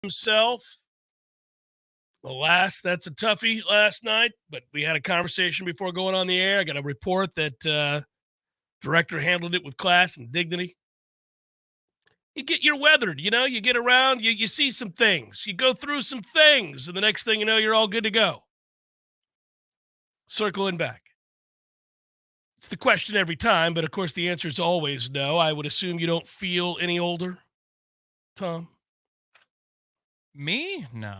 himself. Alas, that's a toughie last night, but we had a conversation before going on the air. I got a report that director handled it with class and dignity. You're weathered, you get around, you see some things, you go through some things, and the next thing you know, you're all good to go. Circling back. It's the question every time, but of course the answer is always no. I would assume you don't feel any older, Tom? Me? No,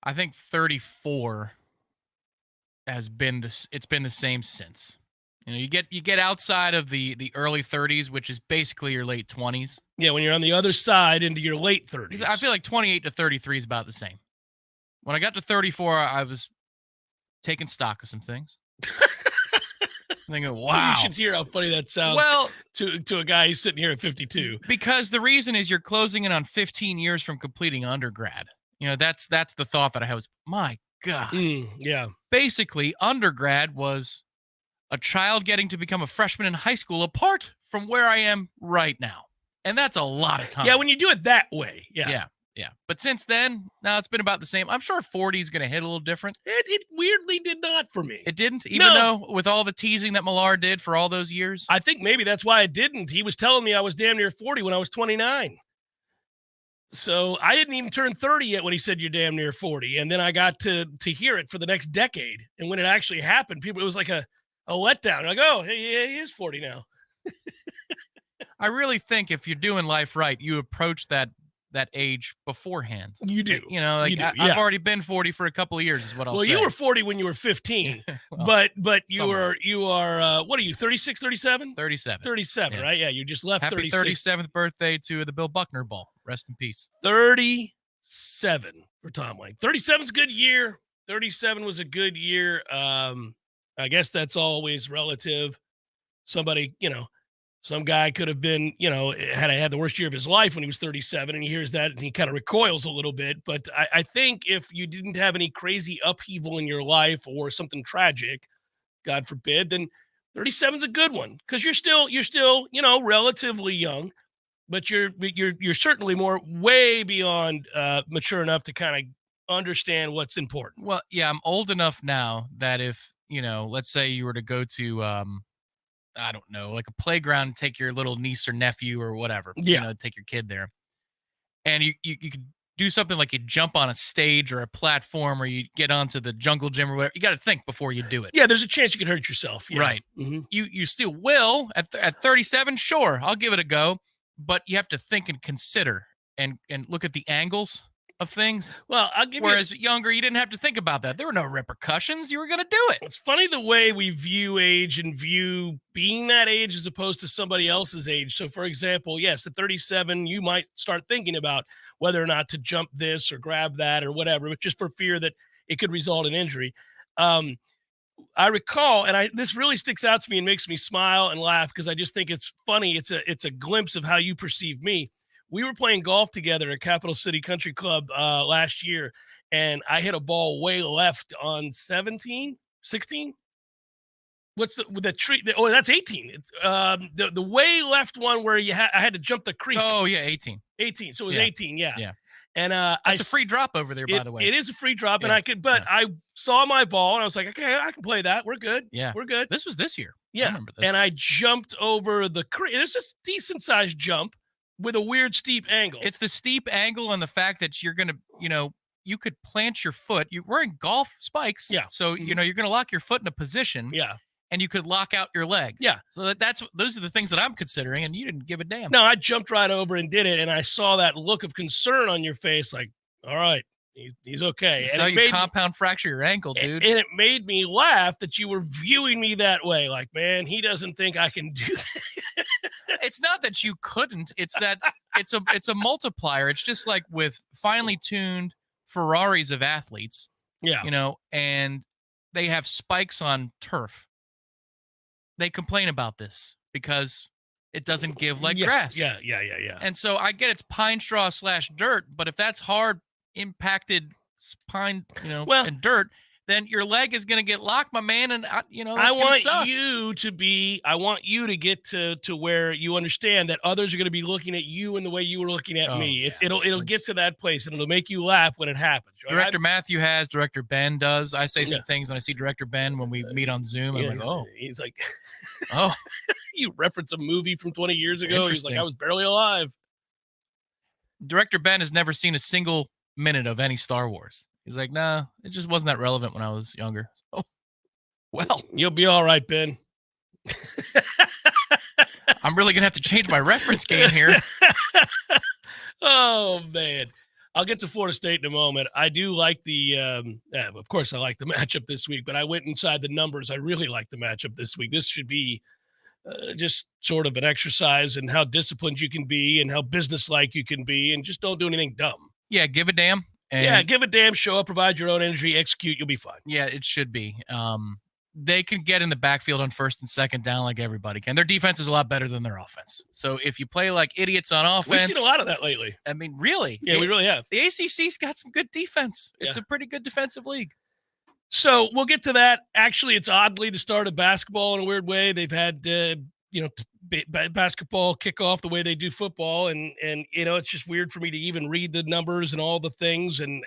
I think 34 has been this. It's been the same since. You get outside of the early 30s, which is basically your late 20s. Yeah, when you're on the other side into your late 30s. I feel like 28 to 33 is about the same. When I got to 34, I was taking stock of some things. Thinking, wow. You should hear how funny that sounds to a guy who's sitting here at 52. Because the reason is you're closing in on 15 years from completing undergrad. That's the thought that I had was, my God. Yeah. Basically, undergrad was a child getting to become a freshman in high school apart from where I am right now. And that's a lot of time. Yeah, when you do it that way. Yeah. But since then, now it's been about the same. I'm sure 40 is going to hit a little different. It weirdly did not for me. It didn't? Even though with all the teasing that Millar did for all those years? I think maybe that's why it didn't. He was telling me I was damn near 40 when I was 29. So I didn't even turn 30 yet when he said you're damn near 40. And then I got to hear it for the next decade. And when it actually happened, it was like a letdown. Like, oh, he is 40 now. I really think if you're doing life right, you approach that age beforehand. You do. I've already been 40 for a couple of years is what I'll say. Well, you were 40 when you were 15, but you are, what are you, 36, 37? 37. 37, yeah. Right? Yeah, you just left. Happy 37th birthday to the Bill Buckner Ball. Rest in peace. 37 for Tom Lane. 37's a good year. 37 was a good year. I guess that's always relative. Somebody, some guy could have been, had the worst year of his life when he was 37, and he hears that and he kind of recoils a little bit. But I think if you didn't have any crazy upheaval in your life or something tragic, God forbid, then 37's a good one because you're still, relatively young, but you're certainly way beyond mature enough to kind of understand what's important. Well, yeah, I'm old enough now that if, let's say you were to go to, I don't know, like a playground, take your little niece or nephew or whatever, take your kid there. And you could do something like you jump on a stage or a platform or you get onto the jungle gym or whatever. You got to think before you do it. Yeah, there's a chance you could hurt yourself. Yeah. Right. Mm-hmm. You still will at 37. Sure, I'll give it a go. But you have to think and consider and look at the angles of things. Well, I'll give Whereas younger, you didn't have to think about that. There were no repercussions. You were going to do it. It's funny the way we view age and view being that age as opposed to somebody else's age. So, for example, yes, at 37, you might start thinking about whether or not to jump this or grab that or whatever, but just for fear that it could result in injury. I recall, and this really sticks out to me and makes me smile and laugh because I just think it's funny. It's a glimpse of how you perceive me. We were playing golf together at Capital City Country Club last year, and I hit a ball way left on 17, 16. What's the tree? That's 18. It's the way left one where I had to jump the creek. Oh yeah, 18. 18. So it was 18. Yeah. Yeah. And it's a free drop over there, by the way. It is a free drop, and I saw my ball, and I was like, okay, I can play that. We're good. Yeah, we're good. This was this year. Yeah, I remember this. And I jumped over the creek. It's a decent sized jump with a weird steep angle. It's the steep angle and the fact that you're gonna, you could plant your foot. You're wearing golf spikes. Yeah. So you're gonna lock your foot in a position. Yeah. And you could lock out your leg. Yeah. So those are the things that I'm considering, and you didn't give a damn. No, I jumped right over and did it, and I saw that look of concern on your face, like, all right, he's okay. So you compound fracture your ankle, dude. And it made me laugh that you were viewing me that way. Like, man, he doesn't think I can do that. It's not that you couldn't. It's that it's a multiplier. It's just like with finely tuned Ferraris of athletes. Yeah. And they have spikes on turf. They complain about this because it doesn't give like grass. Yeah. And so I get it's pine straw / dirt, but if that's hard impacted pine, and dirt, then your leg is going to get locked, my man, and that's I going to suck. I want you to get to where you understand that others are going to be looking at you in the way you were looking at me. Yeah. It'll get to that place, and it'll make you laugh when it happens. Right? Director Matthew has, Director Ben does. I say some things when I see Director Ben when we meet on Zoom. I'm like, oh. He's like, oh. You reference a movie from 20 years ago. He's like, I was barely alive. Director Ben has never seen a single minute of any Star Wars. He's like, nah, it just wasn't that relevant when I was younger. Oh, well. You'll be all right, Ben. I'm really going to have to change my reference game here. Oh, man. I'll get to Florida State in a moment. I do like of course, I like the matchup this week, but I went inside the numbers. I really like the matchup this week. This should be just sort of an exercise in how disciplined you can be and how businesslike you can be, and just don't do anything dumb. Yeah, give a damn. Give a damn, show up, provide your own energy, execute, you'll be fine. Yeah, it should be. They can get in the backfield on first and second down like everybody can. Their defense is a lot better than their offense. So if you play like idiots on offense. We've seen a lot of that lately. I mean, really? Yeah, we really have. The ACC's got some good defense. It's a pretty good defensive league. So we'll get to that. Actually, it's oddly the start of basketball in a weird way. They've had, basketball kickoff the way they do football. And it's just weird for me to even read the numbers and all the things. And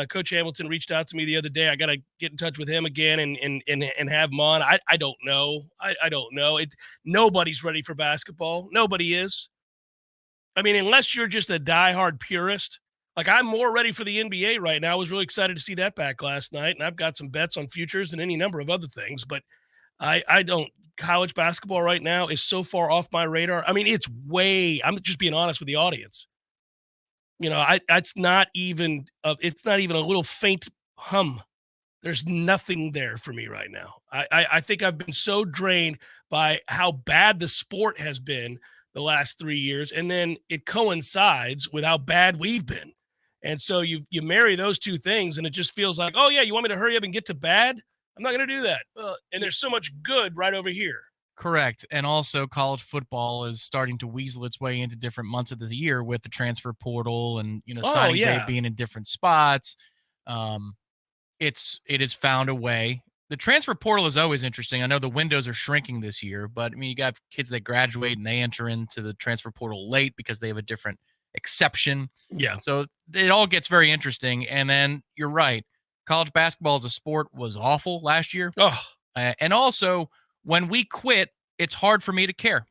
Coach Hamilton reached out to me the other day. I got to get in touch with him again and have him on. I don't know. I don't know. Nobody's ready for basketball. Nobody is. I mean, unless you're just a diehard purist. Like, I'm more ready for the NBA right now. I was really excited to see that back last night. And I've got some bets on futures and any number of other things. But I don't. College basketball right now is so far off my radar. I mean, I'm just being honest with the audience. It's not even a little faint hum. There's nothing there for me right now. I think I've been so drained by how bad the sport has been the last 3 years. And then it coincides with how bad we've been. And so you marry those two things and it just feels like, oh yeah, you want me to hurry up and get to bad? I'm not going to do that. And there's so much good right over here. Correct. And also college football is starting to weasel its way into different months of the year with the transfer portal and, signing day being in different spots. It has found a way. The transfer portal is always interesting. I know the windows are shrinking this year, but I mean, you got kids that graduate and they enter into the transfer portal late because they have a different exception. Yeah. So it all gets very interesting. And then you're right. College basketball as a sport was awful last year. And also, when we quit, it's hard for me to care.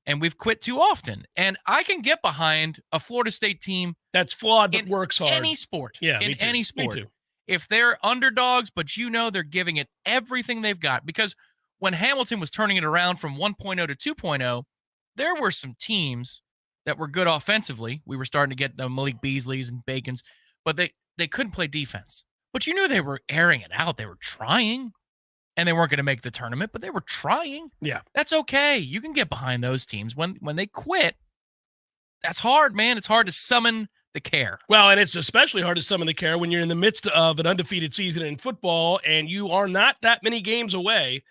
And we've quit too often. And I can get behind a Florida State team that's flawed but works hard. Any sport. Yeah, in any sport. Me too. If they're underdogs, but they're giving it everything they've got. Because when Hamilton was turning it around from 1.0 to 2.0, there were some teams that were good offensively. We were starting to get the Malik Beasleys and Bacons, but they couldn't play defense. But they were airing it out. They were trying, and they weren't going to make the tournament, but they were trying. Yeah. That's okay. You can get behind those teams. When they quit, that's hard, man. It's hard to summon the care. Well, and it's especially hard to summon the care when you're in the midst of an undefeated season in football, and you are not that many games away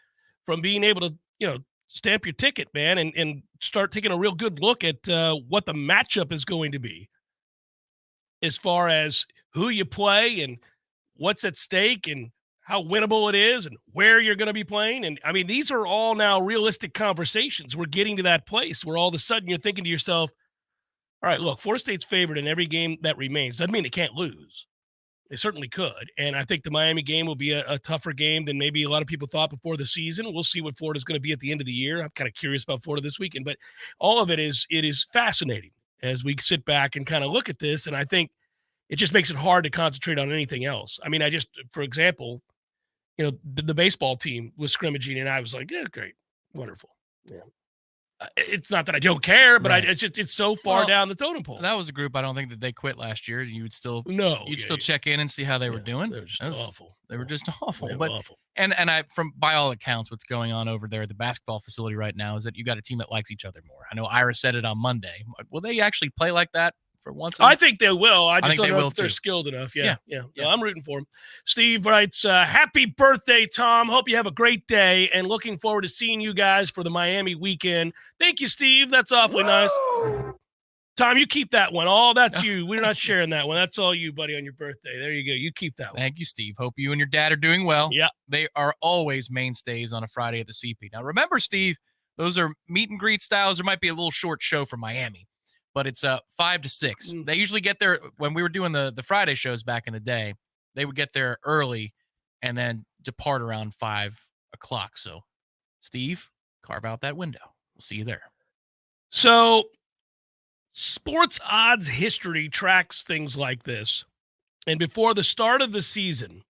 from being able to, stamp your ticket, man, and start taking a real good look at what the matchup is going to be as far as who you play and what's at stake and how winnable it is and where you're going to be playing. And I mean, these are all now realistic conversations. We're getting to that place where all of a sudden you're thinking to yourself, all right, look, Florida State's favored in every game that remains. Doesn't mean they can't lose. They certainly could. And I think the Miami game will be a tougher game than maybe a lot of people thought before the season. We'll see what Florida's going to be at the end of the year. I'm kind of curious about Florida this weekend, but all of it is fascinating as we sit back and kind of look at this. And I think it just makes it hard to concentrate on anything else. I mean, for example, the baseball team was scrimmaging and I was like, yeah, great. Wonderful. Yeah. It's not that I don't care, but right. It's so far down the totem pole. That was a group I don't think that they quit last year. You would still still check in and see how they were doing. They were just awful. They were just awful. Awful. And by all accounts, what's going on over there at the basketball facility right now is that you got a team that likes each other more. I know Ira said it on Monday. Will they actually play like that for once? I think they will. I just don't know if they're skilled enough. Yeah. No, I'm rooting for them. Steve writes, happy birthday, Tom. Hope you have a great day and looking forward to seeing you guys for the Miami weekend. Thank you, Steve. That's awfully nice. Tom, you keep that one. Oh, that's you. We're not sharing that one. That's all you, buddy, on your birthday. There you go. You keep that one. Thank you, Steve. Hope you and your dad are doing well. Yeah. They are always mainstays on a Friday at the CP. Now, remember, Steve, those are meet and greet styles. There might be a little short show from Miami, but it's 5 to 6. They usually get there when we were doing the Friday shows back in the day. They would get there early and then depart around 5 o'clock. So, Steve, carve out that window. We'll see you there. So, sports odds history tracks things like this. And before the start of the season,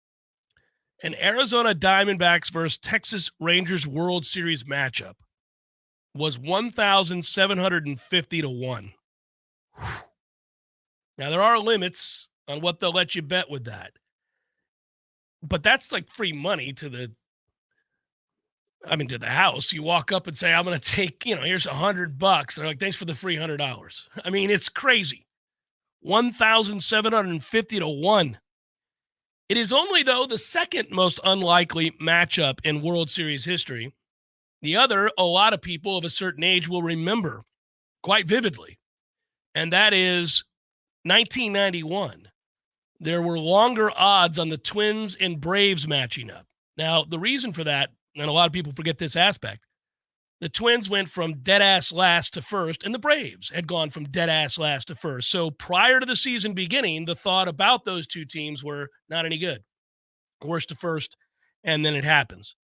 an Arizona Diamondbacks versus Texas Rangers World Series matchup was 1,750 to 1. Now, there are limits on what they'll let you bet with that. But that's like free money to the house. You walk up and say, I'm going to take, here's $100. They're like, thanks for the free $100. I mean, it's crazy. 1,750 to 1. It is only, though, the second most unlikely matchup in World Series history. The other, a lot of people of a certain age will remember quite vividly, and that is 1991. There were longer odds on the Twins and Braves matching up. Now, the reason for that, and a lot of people forget this aspect, the Twins went from dead-ass last to first, and the Braves had gone from dead-ass last to first. So prior to the season beginning, the thought about those two teams were not any good. Worst to first, and then it happens.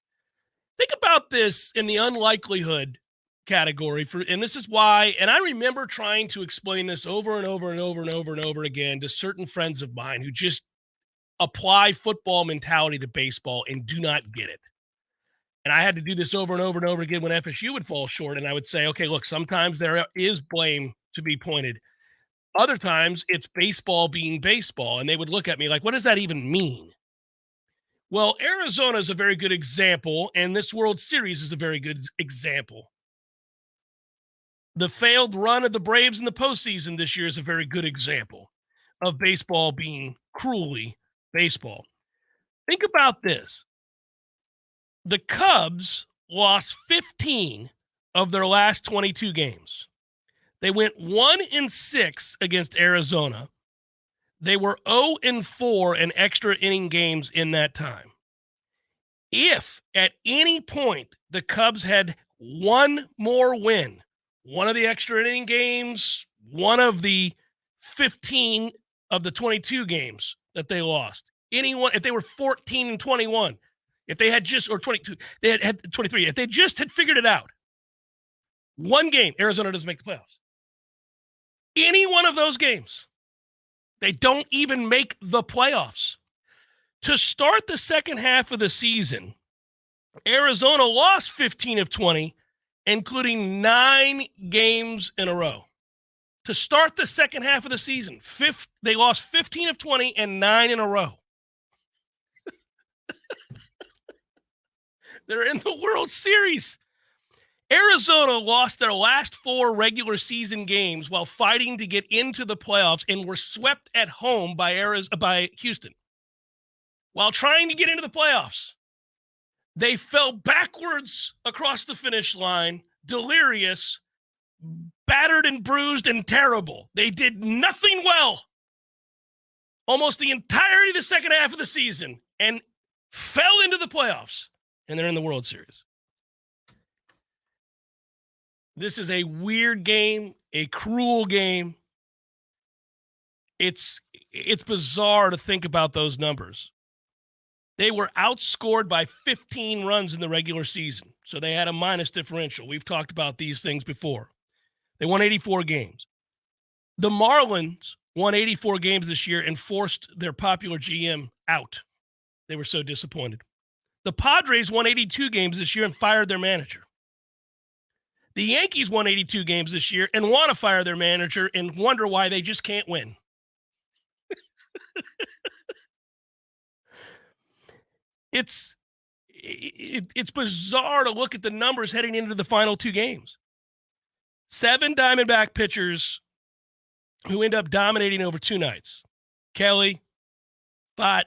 Think about this in the unlikelihood category, and this is why, and I remember trying to explain this over and over and over and over and over again to certain friends of mine who just apply football mentality to baseball and do not get it. And I had to do this over and over and over again when FSU would fall short. And I would say, okay, look, sometimes there is blame to be pointed. Other times it's baseball being baseball. And they would look at me like, what does that even mean? Well, Arizona is a very good example. And this World Series is a very good example. The failed run of the Braves in the postseason this year is a very good example of baseball being cruelly baseball. Think about this. The Cubs lost 15 of their last 22 games. They went 1-6 against Arizona. They were 0-4 in extra inning games in that time. If at any point the Cubs had one more win, one of the extra inning games, one of the 15 of the 22 games that they lost, if they were 14-21, if they had just, or 22, they had 23. If they just had figured it out, one game, Arizona doesn't make the playoffs. Any one of those games, they don't even make the playoffs. To start the second half of the season, Arizona lost 15 of 20, including 9 games in a row. To start the second half of the season, they lost 15 of 20 and 9 in a row. They're in the World Series. Arizona lost their last 4 regular season games while fighting to get into the playoffs and were swept at home by Houston. While trying to get into the playoffs, they fell backwards across the finish line, delirious, battered and bruised and terrible. They did nothing well almost the entirety of the second half of the season and fell into the playoffs. And they're in the World Series. This is a weird game, a cruel game. It's bizarre to think about those numbers. They were outscored by 15 runs in the regular season, so they had a minus differential. We've talked about these things before. They won 84 games. The Marlins won 84 games this year and forced their popular GM out. They were so disappointed. The Padres won 82 games this year and fired their manager. The Yankees won 82 games this year and want to fire their manager and wonder why they just can't win. It's bizarre to look at the numbers heading into the final 2 games. 7 Diamondback pitchers who end up dominating over 2 nights. Kelly, Fott,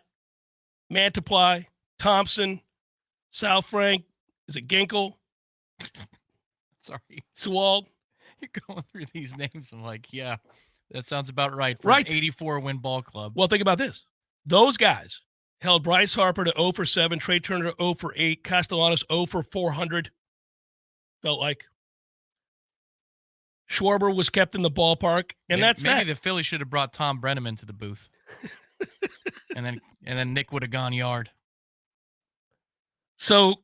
Mantiply, Thompson, Sal Frank, is it Ginkel? Sorry. Sewald. You're going through these names. I'm like, yeah, that sounds about right for Right. an 84-win ball club. Well, think about this. Those guys held Bryce Harper to 0 for 7, Trey Turner to 0 for 8, Castellanos 0 for 400, felt like. Schwarber was kept in the ballpark, and maybe the Phillies should have brought Tom Brenneman to the booth. and then Nick would have gone yard. So,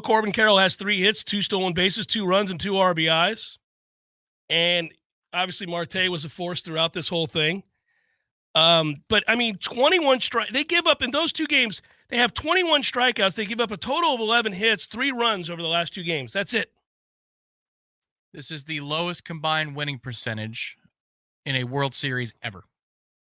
Corbin Carroll has 3 hits, 2 stolen bases, 2 runs, and 2 RBIs. And obviously Marte was a force throughout this whole thing. But, 21 strike. They give up in those 2 games. They have 21 strikeouts. They give up a total of 11 hits, 3 runs over the last 2 games. That's it. This is the lowest combined winning percentage in a World Series ever.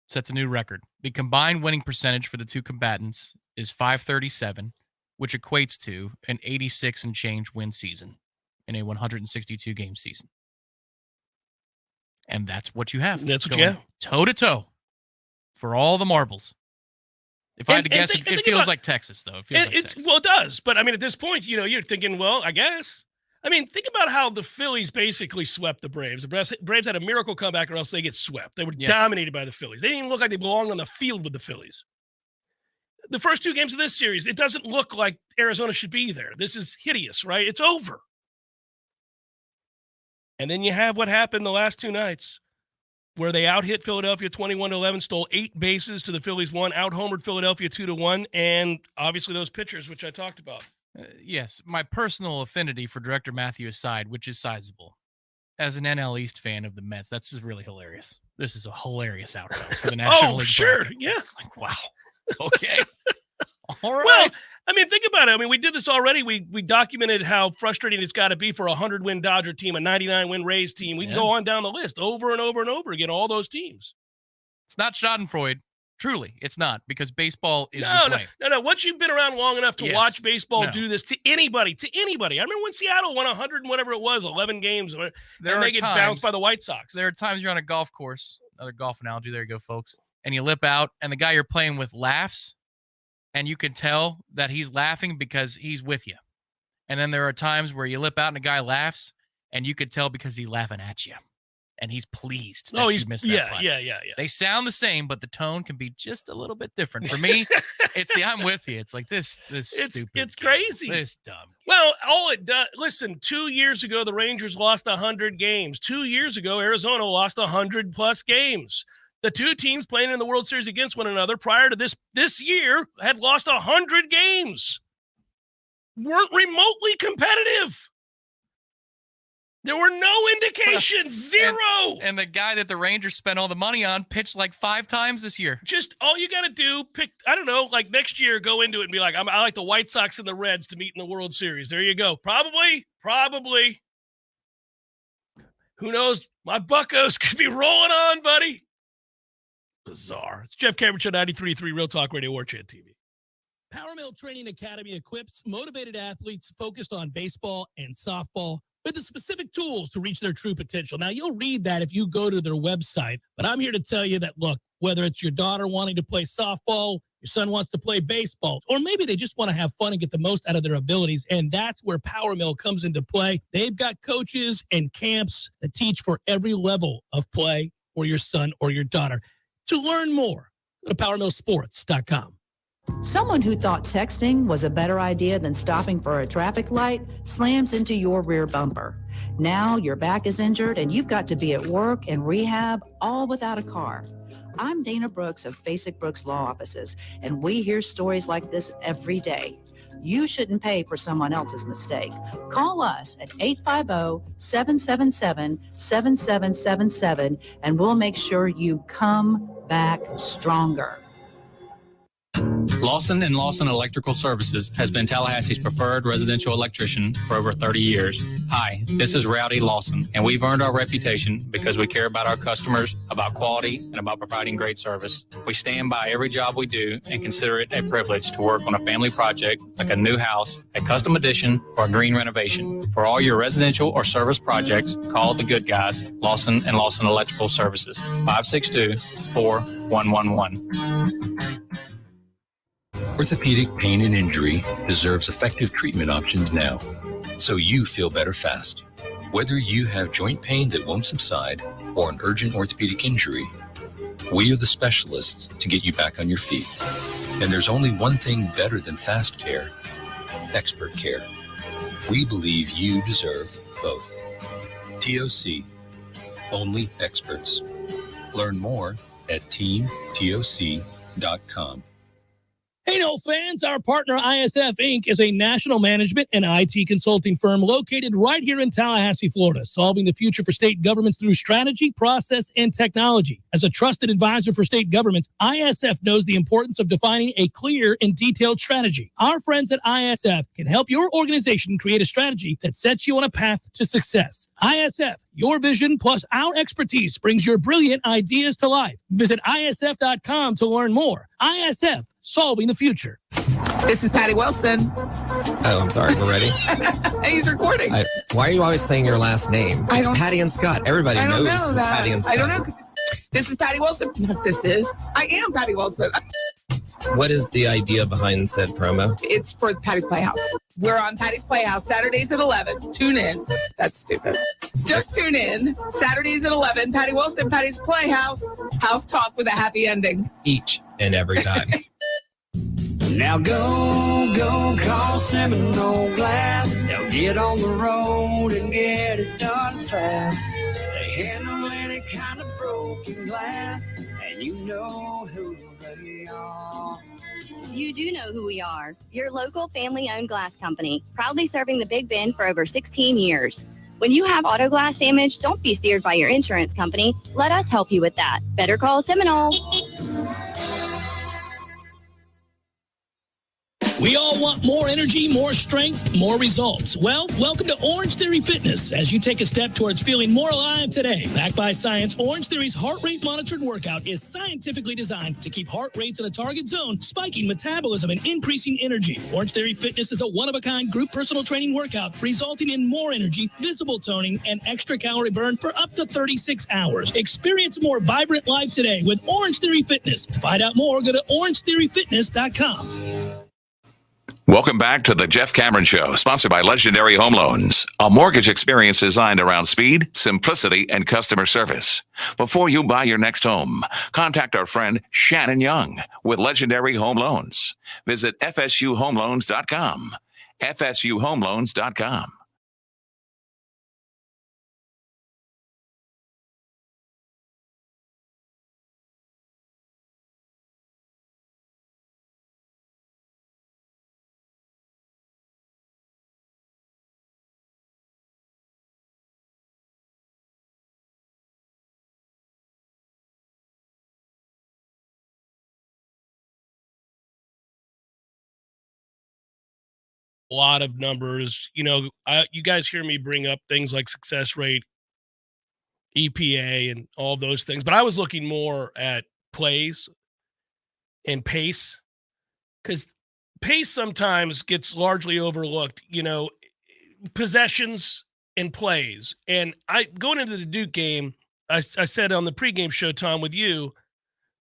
Sets a new record. The combined winning percentage for the 2 combatants is .537, which equates to an 86 and change win season in a 162-game season. And that's what you have. That's what you have. Toe-to-toe for all the marbles. If I had to guess, it feels like Texas, though. Well, it does. But, at this point, you're thinking, well, I guess. Think about how the Phillies basically swept the Braves. The Braves had a miracle comeback or else they get swept. They were dominated by the Phillies. They didn't even look like they belonged on the field with the Phillies. The first 2 games of this series, it doesn't look like Arizona should be there. This is hideous, right? It's over. And then you have what happened the last 2 nights where they out-hit Philadelphia 21-11, stole 8 bases to the Phillies 1, out-homered Philadelphia 2-1, and obviously those pitchers, which I talked about. Yes, my personal affinity for Director Matthew aside, which is sizable, as an NL East fan of the Mets, that's just really hilarious. This is a hilarious outcome for the National League. Sure, bracket. yeah. It's like, wow. Okay. All right. Well, think about it. We did this already. We documented how frustrating it's got to be for a 100-win Dodger team, a 99-win Rays team. We can go on down the list over and over and over again, all those teams. It's not Schadenfreude. Truly, it's not, because baseball is this way. No. Once you've been around long enough to watch baseball do this to anybody. I remember when Seattle won 100 and whatever it was, 11 games, and they get bounced by the White Sox. There are times you're on a golf course, another golf analogy, there you go, folks, and you lip out, and the guy you're playing with laughs, and you can tell that he's laughing because he's with you. And then there are times where you lip out and a guy laughs, and you could tell because he's laughing at you. And he's pleased that you missed that play. Yeah. They sound the same, but the tone can be just a little bit different. For me, it's the I'm with you. It's like this stupid. It's crazy. This dumb. Well, all it does, listen, 2 years ago, the Rangers lost 100 games. 2 years ago, Arizona lost 100-plus games. The 2 teams playing in the World Series against one another prior to this year had lost 100 games. Weren't remotely competitive. There were no indications. Zero. And the guy that the Rangers spent all the money on pitched like 5 times this year. Just all you got to do, like next year, go into it and be like, I like the White Sox and the Reds to meet in the World Series. There you go. Probably. Who knows? My Buccos could be rolling on, buddy. Bizarre. It's Jeff Cameron Show, 93.3 Real Talk Radio, Warchant TV. Power Mill Training Academy equips motivated athletes focused on baseball and softball with the specific tools to reach their true potential. Now, you'll read that if you go to their website, but I'm here to tell you that, look, whether it's your daughter wanting to play softball, your son wants to play baseball, or maybe they just want to have fun and get the most out of their abilities, and that's where Power Mill comes into play. They've got coaches and camps that teach for every level of play for your son or your daughter. To learn more, go to PowerMillSports.com. Someone who thought texting was a better idea than stopping for a traffic light slams into your rear bumper. Now your back is injured and you've got to be at work and rehab, all without a car. I'm Dana Brooks of Basic Brooks Law Offices, and we hear stories like this every day. You shouldn't pay for someone else's mistake. Call us at 850-777-7777, and we'll make sure you come back stronger. Lawson & Lawson Electrical Services has been Tallahassee's preferred residential electrician for over 30 years. Hi, this is Rowdy Lawson, and we've earned our reputation because we care about our customers, about quality, and about providing great service. We stand by every job we do and consider it a privilege to work on a family project like a new house, a custom addition, or a green renovation. For all your residential or service projects, call the good guys, Lawson & Lawson Electrical Services, 562-4111. Orthopedic pain and injury deserves effective treatment options now, so you feel better fast. Whether you have joint pain that won't subside or an urgent orthopedic injury, we are the specialists to get you back on your feet. And there's only one thing better than fast care: expert care. We believe you deserve both. TOC, only experts. Learn more at teamtoc.com. Hey, no fans, our partner ISF Inc. is a national management and IT consulting firm located right here in Tallahassee, Florida, solving the future for state governments through strategy, process, and technology. As a trusted advisor for state governments, ISF knows the importance of defining a clear and detailed strategy. Our friends at ISF can help your organization create a strategy that sets you on a path to success. ISF, your vision plus our expertise brings your brilliant ideas to life. Visit ISF.com to learn more. ISF, solving the future. This is Patty Wilson. Oh, I'm sorry. We're ready. He's recording. Why are you always saying your last name? It's Patty and Scott. Everybody knows Patty and Scott. I don't know. This is Patty Wilson. I am Patty Wilson. What is the idea behind said promo? It's for Patty's Playhouse. We're on Patty's Playhouse Saturdays at 11. Tune in. That's stupid. Just tune in. Saturdays at 11. Patty Wilson, Patty's Playhouse. House talk with a happy ending. Each and every time. Now go call Seminole Glass. They'll get on the road and get it done fast. They handle any kind of broken glass, and you know who they are. You do know who we are. Your local family-owned glass company, proudly serving the Big Bend for over 16 years. When you have auto glass damage, don't be steered by your insurance company. Let us help you with that. Better call Seminole. We all want more energy, more strength, more results. Well, welcome to Orange Theory Fitness as you take a step towards feeling more alive today. Backed by science, Orange Theory's heart rate monitored workout is scientifically designed to keep heart rates in a target zone, spiking metabolism and increasing energy. Orange Theory Fitness is a one-of-a-kind group personal training workout resulting in more energy, visible toning, and extra calorie burn for up to 36 hours. Experience a more vibrant life today with Orange Theory Fitness. To find out more, go to orangetheoryfitness.com. Welcome back to the Jeff Cameron Show, sponsored by Legendary Home Loans, a mortgage experience designed around speed, simplicity, and customer service. Before you buy your next home, contact our friend Shannon Young with Legendary Home Loans. Visit FSUHomeLoans.com. FSUHomeLoans.com. Lot of numbers. You guys hear me bring up things like success rate, EPA, and all those things, but I was looking more at plays and pace, because pace sometimes gets largely overlooked. Possessions and plays. And going into the Duke game, I said on the pregame show, Tom, with you,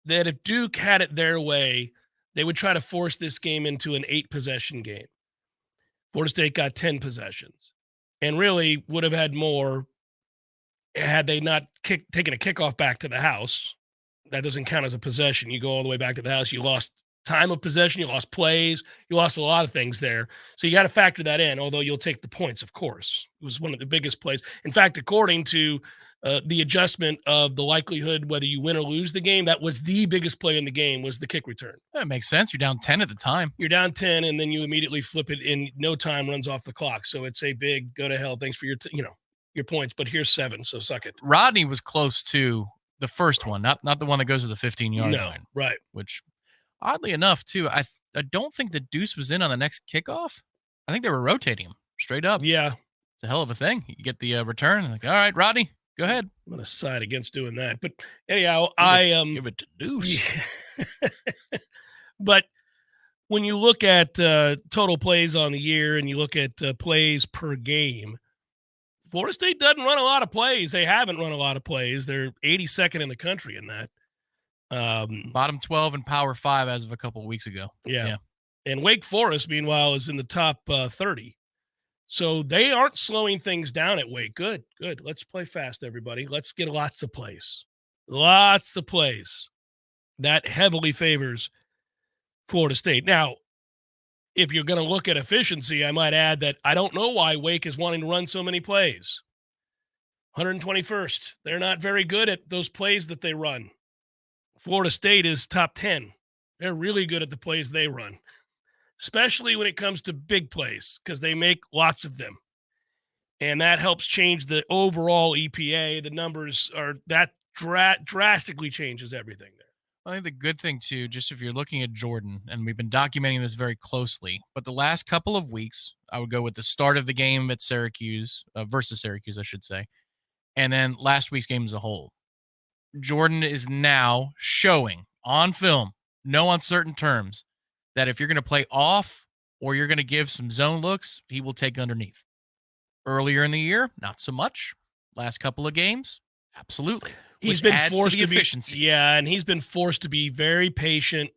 that if Duke had it their way, they would try to force this game into an 8-possession game. Florida State got 10 possessions and really would have had more had they not taken a kickoff back to the house. That doesn't count as a possession. You go all the way back to the house. You lost time of possession. You lost plays. You lost a lot of things there. So you got to factor that in, although you'll take the points, of course. It was one of the biggest plays. In fact, according to the adjustment of the likelihood whether you win or lose the game, that was the biggest play in the game, was the kick return. That makes sense. You're down 10 at the time. You're down 10, and then you immediately flip it in no time, runs off the clock. So it's a big go to hell. Thanks for your points, but here's 7, so suck it. Rodney was close to the first one, not the one that goes to the 15-yard line. Right. Which, oddly enough, too, I don't think the Deuce was in on the next kickoff. I think they were rotating him straight up. Yeah. It's a hell of a thing. You get the return. Like, all right, Rodney, go ahead. I'm going to side against doing that. But anyhow, give it to Deuce. But when you look at total plays on the year and you look at plays per game, Florida State doesn't run a lot of plays. They haven't run a lot of plays. They're 82nd in the country in that. Bottom 12 and Power 5 as of a couple of weeks ago. Yeah. And Wake Forest, meanwhile, is in the top 30. So they aren't slowing things down at Wake. Good. Let's play fast, everybody. Let's get lots of plays. Lots of plays. That heavily favors Florida State. Now, if you're going to look at efficiency, I might add that I don't know why Wake is wanting to run so many plays. 121st. They're not very good at those plays that they run. Florida State is top 10. They're really good at the plays they run, especially when it comes to big plays because they make lots of them. And that helps change the overall EPA. The numbers are that drastically changes everything there. I think the good thing, too, just if you're looking at Jordan, and we've been documenting this very closely, but the last couple of weeks, I would go with the start of the game at Syracuse, versus Syracuse, I should say, and then last week's game as a whole. Jordan is now showing on film, no uncertain terms, that if you're going to play off or you're going to give some zone looks, he will take underneath. Earlier in the year, not so much. Last couple of games, absolutely. He's been forced to efficiency. And he's been forced to be very patient,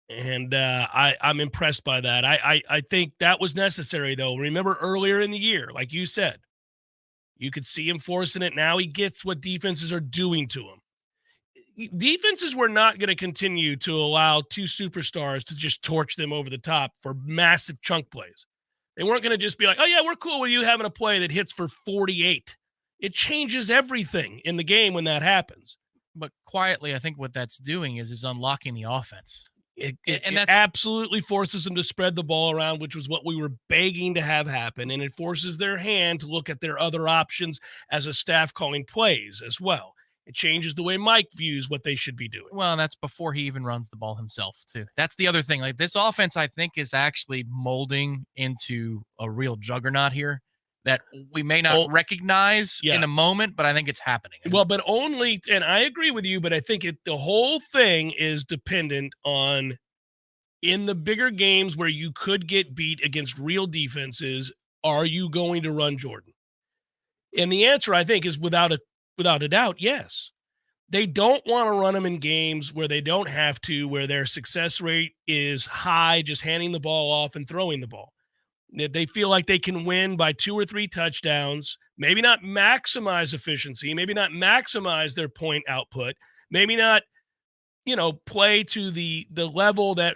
and I'm impressed by that. I think that was necessary, though. Remember earlier in the year, like you said, you could see him forcing it. Now he gets what defenses are doing to him. Defenses were not going to continue to allow two superstars to just torch them over the top for massive chunk plays. They weren't going to just be like, oh, yeah, we're cool with you having a play that hits for 48. It changes everything in the game when that happens. But quietly, I think what that's doing is unlocking the offense. It absolutely forces them to spread the ball around, which was what we were begging to have happen. And it forces their hand to look at their other options as a staff calling plays as well. It changes the way Mike views what they should be doing. Well, and that's before he even runs the ball himself, too. That's the other thing. Like, this offense, I think, is actually molding into a real juggernaut here that we may not recognize in the moment, but I think it's happening. Well, but only, and I agree with you, but I think the whole thing is dependent on, in the bigger games where you could get beat against real defenses, are you going to run Jordan? And the answer, I think, is without a doubt, yes. They don't want to run them in games where they don't have to, where their success rate is high, just handing the ball off and throwing the ball. They feel like they can win by 2 or 3 touchdowns, maybe not maximize efficiency, maybe not maximize their point output, maybe not, play to the level that,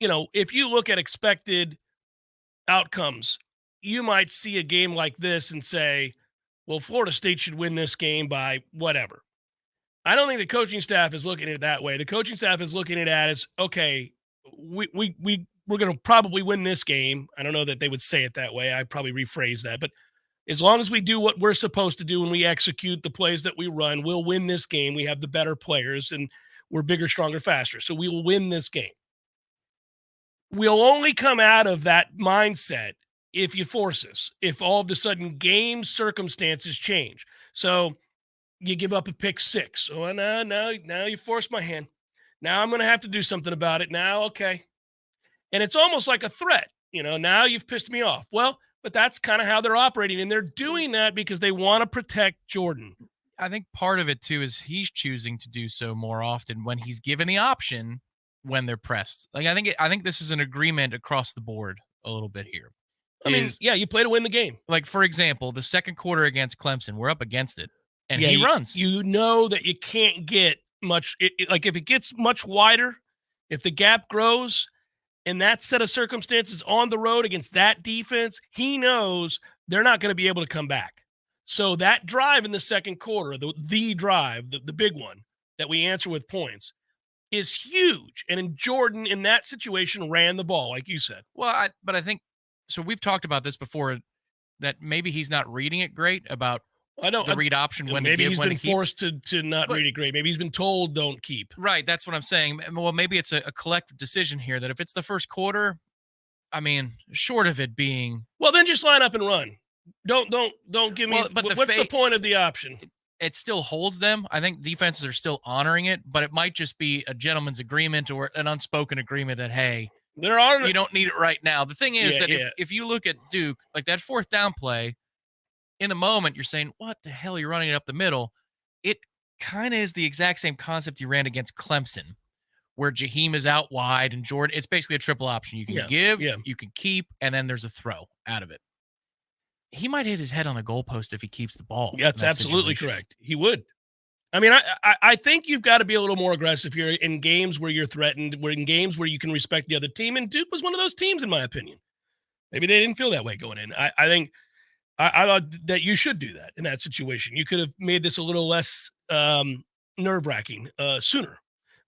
if you look at expected outcomes, you might see a game like this and say, well, Florida State should win this game by whatever. I don't think the coaching staff is looking at it that way. The coaching staff is looking at it as, okay, we're going to probably win this game. I don't know that they would say it that way. I'd probably rephrase that. But as long as we do what we're supposed to do and we execute the plays that we run, we'll win this game. We have the better players and we're bigger, stronger, faster. So we will win this game. We'll only come out of that mindset if you force us, if all of a sudden game circumstances change. So you give up a pick 6. Oh, now you force my hand. Now I'm going to have to do something about it. Now, okay. And it's almost like a threat. Now you've pissed me off. Well, but that's kind of how they're operating. And they're doing that because they want to protect Jordan. I think part of it, too, is he's choosing to do so more often when he's given the option when they're pressed. Like, I think this is an agreement across the board a little bit here. You play to win the game. Like, for example, the second quarter against Clemson, we're up against it. And he runs. You know that you can't get much. Like, if it gets much wider, if the gap grows, in that set of circumstances on the road against that defense, he knows they're not going to be able to come back. So that drive in the second quarter, the drive, the big one that we answer with points, is huge. And Jordan, in that situation, ran the ball, like you said. Well, but I think, so we've talked about this before, that maybe he's not reading it great about the read option when to give, maybe he's been forced to not read it great. Maybe he's been told don't keep. Right, that's what I'm saying. Well, maybe it's a collective decision here that if it's the first quarter, short of it being, well, then just line up and run. Don't give me. But what's the point of the option? It still holds them. I think defenses are still honoring it, but it might just be a gentleman's agreement or an unspoken agreement that, hey, you don't need it right now. The thing is if you look at Duke, like that 4th down play, in the moment, you're saying, what the hell are you running it up the middle? It kind of is the exact same concept you ran against Clemson, where Jaheim is out wide and Jordan, it's basically a triple option. You can give, you can keep, and then there's a throw out of it. he might hit his head on the goalpost if he keeps the ball. Yeah, that's absolutely correct. He would. I mean, I think you've got to be a little more aggressive here in games where you're threatened, in games where you can respect the other team. And Duke was one of those teams, in my opinion. Maybe they didn't feel that way going in. I think I thought that you should do that in that situation. You could have made this a little less nerve-wracking sooner.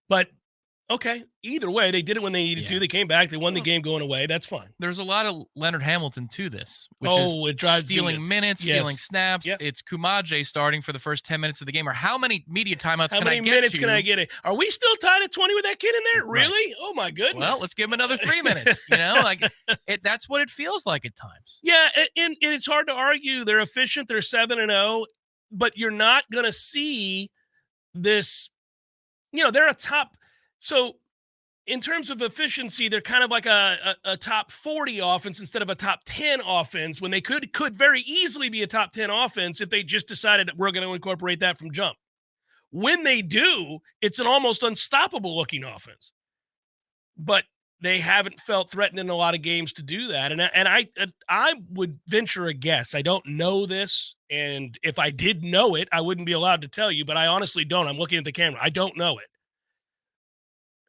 But okay, either way, they did it when they needed to. They came back. They won the game going away. That's fine. There's a lot of Leonard Hamilton to this, which it drives stealing minutes, stealing snaps. Yep. It's Kumaje starting for the first 10 minutes of the game. Or how many media timeouts can I get to? How many minutes can I get? Are we still tied at 20 with that kid in there? Really? Right. Oh, my goodness. Well, let's give him another 3 minutes. That's what it feels like at times. Yeah, and it's hard to argue. They're efficient. They're 7-0, but you're not going to see this. They're a top. So in terms of efficiency, they're kind of like a top 40 offense instead of a top 10 offense, when they could very easily be a top 10 offense if they just decided that we're going to incorporate that from jump. When they do, it's an almost unstoppable looking offense. But they haven't felt threatened in a lot of games to do that. And I would venture a guess. I don't know this, and if I did know it, I wouldn't be allowed to tell you, but I honestly don't. I'm looking at the camera. I don't know it.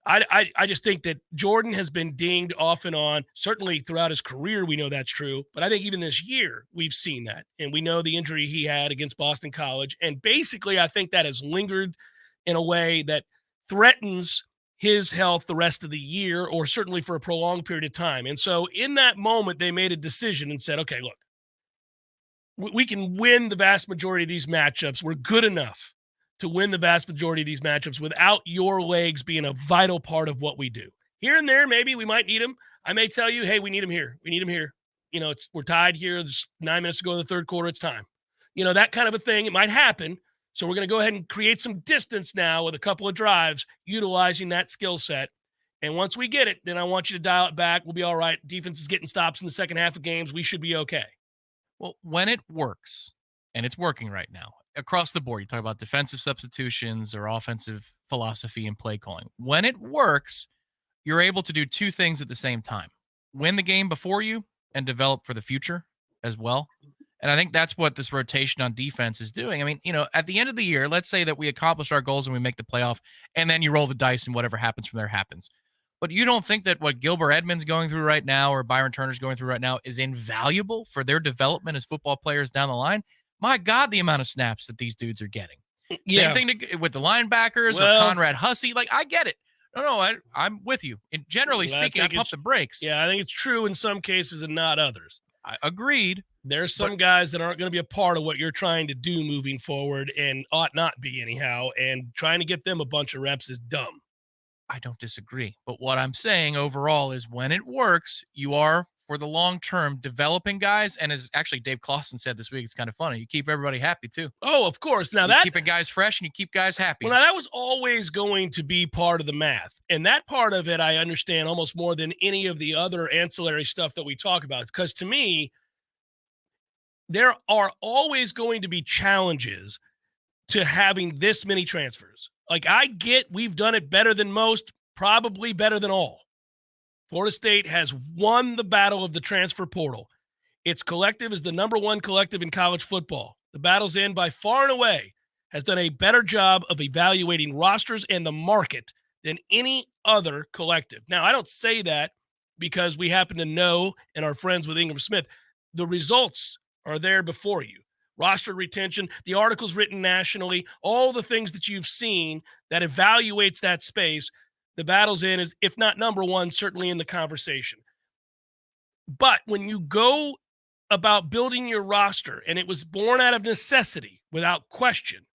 I just think that Jordan has been dinged off and on. Certainly throughout his career, we know that's true. But I think even this year, we've seen that. And we know the injury he had against Boston College. And basically, I think that has lingered in a way that threatens his health the rest of the year, or certainly for a prolonged period of time. And so in that moment, they made a decision and said, okay, look, we can win the vast majority of these matchups. We're good enough to win the vast majority of these matchups without your legs being a vital part of what we do. Here and there, maybe we might need them. I may tell you, hey, we need him here. We need him here. We're tied here. There's 9 minutes to go in the third quarter. It's time. That kind of a thing. It might happen. So we're going to go ahead and create some distance now with a couple of drives, utilizing that skill set. And once we get it, then I want you to dial it back. We'll be all right. Defense is getting stops in the second half of games. We should be okay. Well, when it works, and it's working right now, across the board, you talk about defensive substitutions or offensive philosophy and play calling. When it works, you're able to do two things at the same time: win the game before you and develop for the future as well. And I think that's what this rotation on defense is doing. I mean, at the end of the year, let's say that we accomplish our goals and we make the playoff, and then you roll the dice and whatever happens from there happens. But you don't think that what Gilbert Edmonds going through right now or Byron Turner's going through right now is invaluable for their development as football players down the line? My God, the amount of snaps that these dudes are getting. Same thing with the linebackers or Conrad Hussey. I get it. No, I'm with you. And generally speaking, I pump the brakes. Yeah, I think it's true in some cases and not others. I agreed. There's some guys that aren't going to be a part of what you're trying to do moving forward and ought not be anyhow. And trying to get them a bunch of reps is dumb. I don't disagree. But what I'm saying overall is when it works, you are, for the long term, developing guys. And as actually Dave Clawson said this week, it's kind of funny. You keep everybody happy too. Oh, of course. Now you're keeping guys fresh and you keep guys happy. Well, now that was always going to be part of the math. And that part of it, I understand almost more than any of the other ancillary stuff that we talk about. Because to me, there are always going to be challenges to having this many transfers. I get we've done it better than most, probably better than all. Florida State has won the battle of the transfer portal. Its collective is the number one collective in college football. The Battle's End, by far and away, has done a better job of evaluating rosters and the market than any other collective. Now, I don't say that because we happen to know and are friends with Ingram Smith. The results are there before you. Roster retention, the articles written nationally, all the things that you've seen that evaluates that space. The Battle's End is, if not number one, certainly in the conversation. But when you go about building your roster, and it was born out of necessity, without question,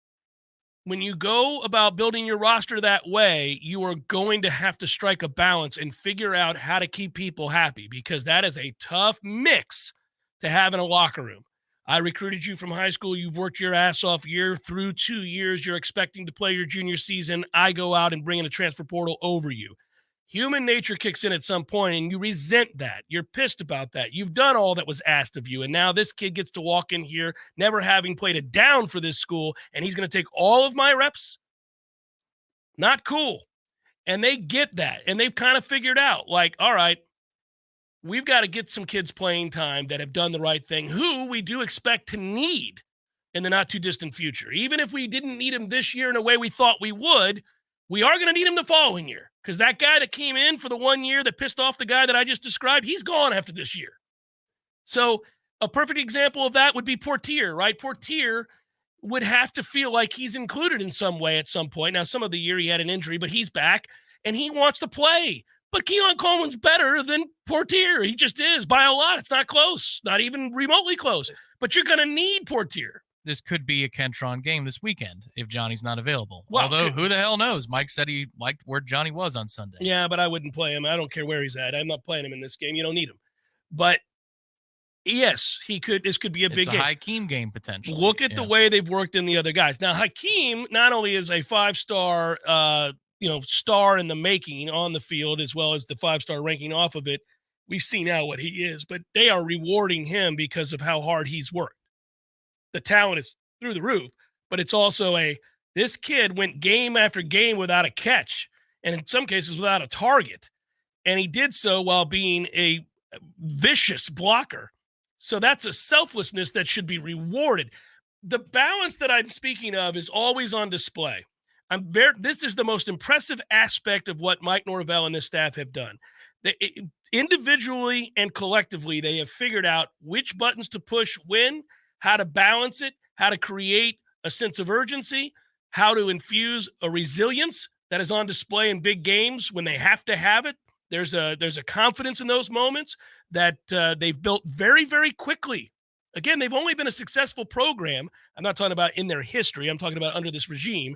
when you go about building your roster that way, you are going to have to strike a balance and figure out how to keep people happy, because that is a tough mix to have in a locker room. I recruited you from high school. You've worked your ass off year through 2 years. You're expecting to play your junior season. I go out and bring in a transfer portal over you. Human nature kicks in at some point, and you resent that. You're pissed about that. You've done all that was asked of you, and now this kid gets to walk in here never having played a down for this school, and he's going to take all of my reps? Not cool. And they get that, and they've kind of figured out, all right, we've got to get some kids playing time that have done the right thing, who we do expect to need in the not too distant future. Even if we didn't need him this year in a way we thought we would, we are going to need him the following year, because that guy that came in for the 1 year that pissed off the guy that I just described, he's gone after this year. So a perfect example of that would be Portier, right? Portier would have to feel like he's included in some way at some point. Now, some of the year he had an injury, but he's back and he wants to play. But Keon Coleman's better than Portier. He just is by a lot. It's not close, not even remotely close. But you're going to need Portier. This could be a Kentron game this weekend if Johnny's not available. Well, although, who the hell knows? Mike said he liked where Johnny was on Sunday. Yeah, but I wouldn't play him. I don't care where he's at. I'm not playing him in this game. You don't need him. But yes, he could. This could be a big game. It's a Hakeem game potentially. Look at the way they've worked in the other guys. Now, Hakeem not only is a 5-star, star in the making on the field, as well as the 5-star ranking off of it. We see now what he is, but they are rewarding him because of how hard he's worked. The talent is through the roof, but it's also this kid went game after game without a catch, and in some cases without a target. And he did so while being a vicious blocker. So that's a selflessness that should be rewarded. The balance that I'm speaking of is always on display. This is the most impressive aspect of what Mike Norvell and this staff have done. Individually and collectively, they have figured out which buttons to push when, how to balance it, how to create a sense of urgency, how to infuse a resilience that is on display in big games when they have to have it. There's a confidence in those moments that they've built very, very quickly. Again, they've only been a successful program. I'm not talking about in their history. I'm talking about under this regime.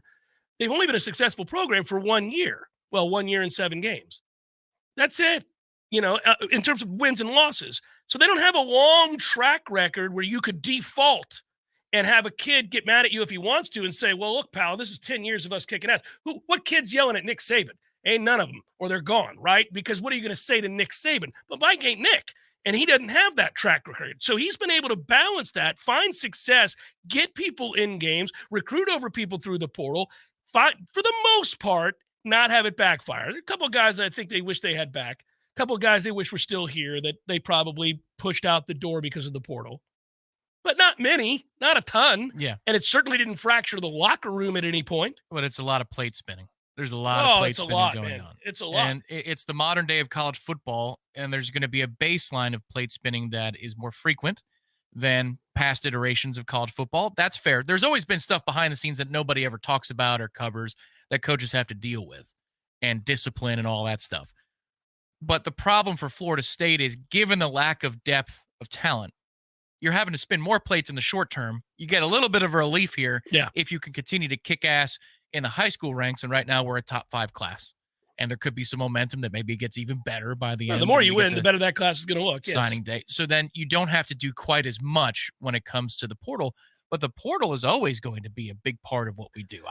They've only been a successful program for 1 year. Well, 1 year and 7 games. That's it, in terms of wins and losses. So they don't have a long track record where you could default and have a kid get mad at you if he wants to and say, well, look, pal, this is 10 years of us kicking ass. What kid's yelling at Nick Saban? Ain't none of them, or they're gone, right? Because what are you going to say to Nick Saban? But Mike ain't Nick, and he doesn't have that track record. So he's been able to balance that, find success, get people in games, recruit over people through the portal, for the most part, not have it backfire. There are a couple of guys I think they wish they had back. A couple of guys they wish were still here that they probably pushed out the door because of the portal. But not many, not a ton. Yeah. And it certainly didn't fracture the locker room at any point. But it's a lot of plate spinning. There's a lot of plate spinning going on. It's a lot. And it's the modern day of college football, and there's going to be a baseline of plate spinning that is more frequent than past iterations of college football. That's fair. There's always been stuff behind the scenes that nobody ever talks about or covers that coaches have to deal with, and discipline and all that stuff. But the problem for Florida State is, given the lack of depth of talent, you're having to spin more plates in the short term. You get a little bit of a relief here if you can continue to kick ass in the high school ranks. And right now we're a top 5 class. And there could be some momentum that maybe gets even better by the end. The more you win, the better that class is going to look. Signing day. So then you don't have to do quite as much when it comes to the portal. But the portal is always going to be a big part of what we do.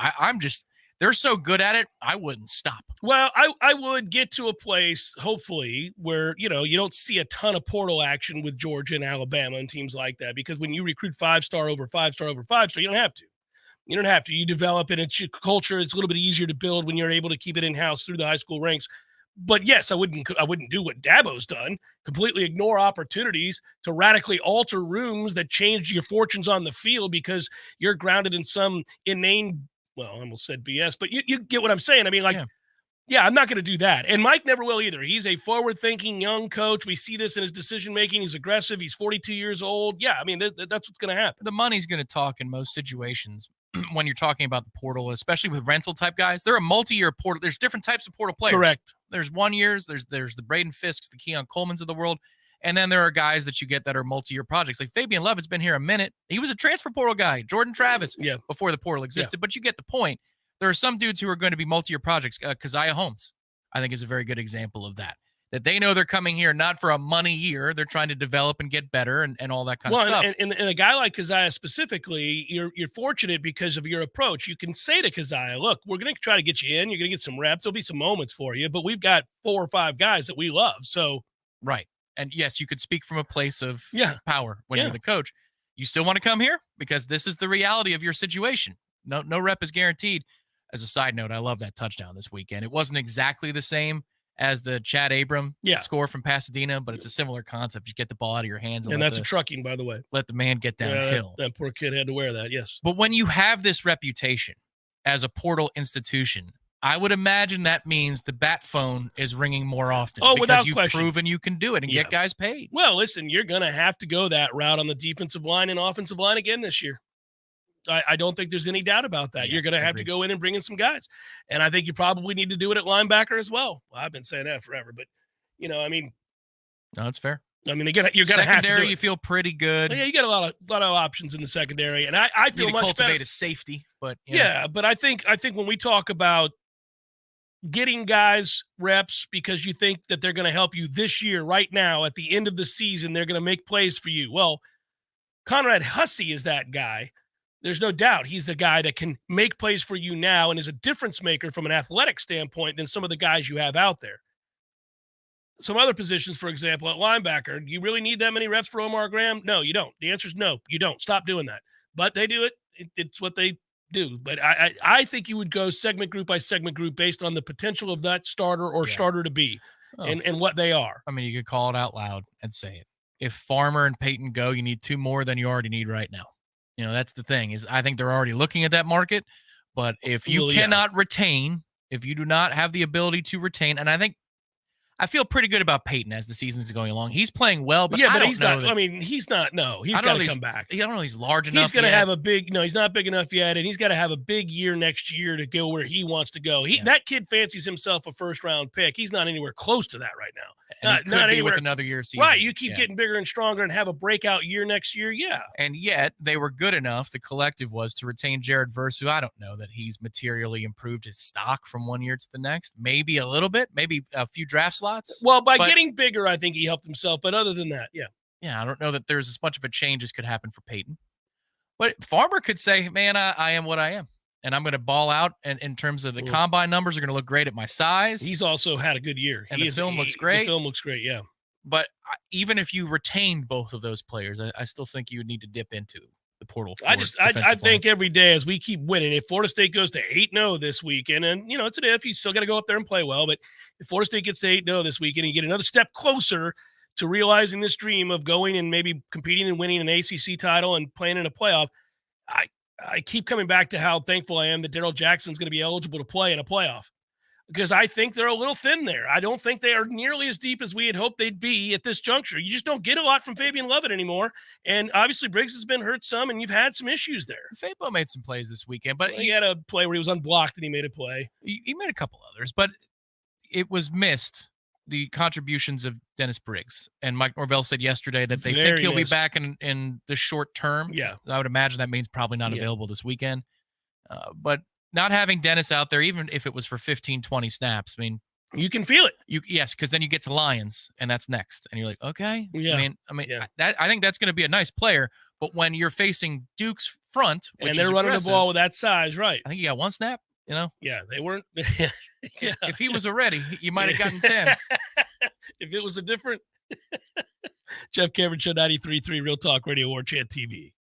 They're so good at it, I wouldn't stop. Well, I would get to a place, hopefully, where, you don't see a ton of portal action with Georgia and Alabama and teams like that, because when you recruit 5-star over 5-star over 5-star, you don't have to. You don't have to. You develop it. It's your culture. It's a little bit easier to build when you're able to keep it in-house through the high school ranks. But yes, I wouldn't do what Dabo's done, completely ignore opportunities to radically alter rooms that change your fortunes on the field because you're grounded in some inane, well, I almost said BS, but you get what I'm saying. I mean, I'm not going to do that. And Mike never will either. He's a forward-thinking young coach. We see this in his decision-making. He's aggressive. He's 42 years old. Yeah, I mean, that's what's going to happen. The money's going to talk in most situations when you're talking about the portal, especially with rental-type guys. They're a multi-year portal. There's different types of portal players. Correct. There's 1 years. There's the Braden Fisks, the Keon Colemans of the world. And then there are guys that you get that are multi-year projects. Like Fabian Levitt's been here a minute. He was a transfer portal guy. Jordan Travis before the portal existed. But you get the point. There are some dudes who are going to be multi-year projects. Keziah Holmes, I think, is a very good example of that. That they know they're coming here not for a money year. They're trying to develop and get better and all that kind of stuff. And a guy like Keziah specifically, you're fortunate because of your approach. You can say to Keziah, look, we're going to try to get you in. You're going to get some reps. There'll be some moments for you, but we've got 4 or 5 guys that we love. So, right. And yes, you could speak from a place of power when you're the coach. You still want to come here because this is the reality of your situation. No rep is guaranteed. As a side note, I love that touchdown this weekend. It wasn't exactly the same as the Chad Abram score from Pasadena, but it's a similar concept. You get the ball out of your hands. And that's a trucking, by the way. Let the man get downhill. That poor kid had to wear that, yes. But when you have this reputation as a portal institution, I would imagine that means the bat phone is ringing more often. Oh, because without you've question. proven you can do it and get guys paid. Well, listen, you're going to have to go that route on the defensive line and offensive line again this year. I don't think there's any doubt about that. You're going to have to go in and bring in some guys. And I think you probably need to do it at linebacker as well. I've been saying that forever, but, I mean. No, that's fair. I mean, you're going to have to secondary, do it. you feel pretty good. Yeah, you got a lot of options in the secondary. And I feel much cultivate better. a safety, but. Yeah, but I think when we talk about getting guys reps because you think that they're going to help you this year, right now, at the end of the season, they're going to make plays for you. Well, Conrad Hussey is that guy. There's no doubt he's the guy that can make plays for you now and is a difference maker from an athletic standpoint than some of the guys you have out there. Some other positions, for example, at linebacker, do you really need that many reps for Omar Graham? No, you don't. The answer is no, you don't. Stop doing that. But they do it. It's what they do. But I think you would go segment group by segment group based on the potential of that starter or starter to be and what they are. I mean, you could call it out loud and say it. If Farmer and Peyton go, you need 2 more than you already need right now. That's the thing is I think they're already looking at that market, but if you cannot retain, if you do not have the ability to retain, and I feel pretty good about Peyton as the season's going along. He's playing well, but he's not. I mean, he's not. No, he's got to come back. I don't know. He's large enough. He's going to have a big. No, he's not big enough yet, and he's got to have a big year next year to go where he wants to go. That kid fancies himself a first-round pick. He's not anywhere close to that right now. And not anywhere with another year season. Right, you keep getting bigger and stronger and have a breakout year next year. Yeah, and yet they were good enough. The collective was to retain Jared Verse, who I don't know that he's materially improved his stock from one year to the next. Maybe a little bit, maybe a few draft slots. Well, by getting bigger, I think he helped himself. But other than that, yeah, I don't know that there's as much of a change as could happen for Peyton. But Farmer could say, "Man, I am what I am." And I'm going to ball out, and in terms of the combine numbers are going to look great at my size. He's also had a good year. And the film looks great. The film looks great, yeah. But even if you retained both of those players, I still think you would need to dip into the portal. I think every day as we keep winning, if Florida State goes to 8-0 this weekend, and it's an if, you still got to go up there and play well. But if Florida State gets to 8-0 this weekend, and you get another step closer to realizing this dream of going and maybe competing and winning an ACC title and playing in a playoff, I keep coming back to how thankful I am that Darrell Jackson's going to be eligible to play in a playoff, because I think they're a little thin there. I don't think they are nearly as deep as we had hoped they'd be at this juncture. You just don't get a lot from Fabian Lovett anymore. And obviously Briggs has been hurt some, and you've had some issues there. Fabo made some plays this weekend, but he had a play where he was unblocked and he made a play. He made a couple others, but it was missed. The contributions of Dennis Briggs, and Mike Norvell said yesterday that they think he'll be back in the short term. Yeah, I would imagine that means probably not available this weekend. But not having Dennis out there, even if it was for 15, 20 snaps, I mean, you can feel it. Yes, because then you get to Lions, and that's next, and you're like, okay. Yeah. I think that's going to be a nice player. But when you're facing Duke's front, and they're running the ball with that size, right? I think he got 1 snap. Yeah, they weren't. If he was already, you might have gotten 10. If it was a different Jeff Cameron Show, 93.3 Real Talk Radio, Warchant TV.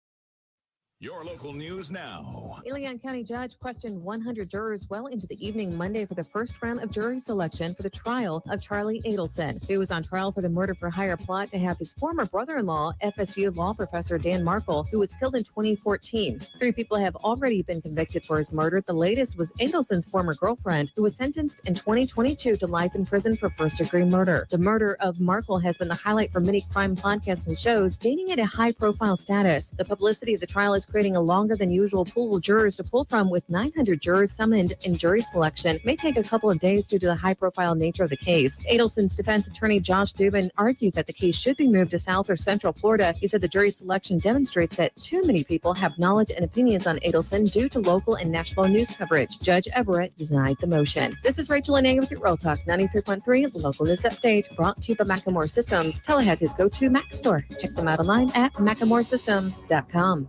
Your local news now. Leon County judge questioned 100 jurors well into the evening Monday for the first round of jury selection for the trial of Charlie Adelson, who was on trial for the murder-for-hire plot to have his former brother-in-law, FSU law professor Dan Markle, who was killed in 2014. 3 people have already been convicted for his murder. The latest was Adelson's former girlfriend, who was sentenced in 2022 to life in prison for first-degree murder. The murder of Markle has been the highlight for many crime podcasts and shows, gaining it a high-profile status. The publicity of the trial is creating a longer than usual pool of jurors to pull from, with 900 jurors summoned in jury selection. It may take a couple of days due to the high-profile nature of the case. Adelson's defense attorney Josh Dubin argued that the case should be moved to South or Central Florida. He said the jury selection demonstrates that too many people have knowledge and opinions on Adelson due to local and national news coverage. Judge Everett denied the motion. This is Rachel Ananga with your Real Talk 93.3 Local News Update, brought to you by Macklemore Systems, Tallahassee's go-to Mac store. Check them out online at MaclemoreSystems.com.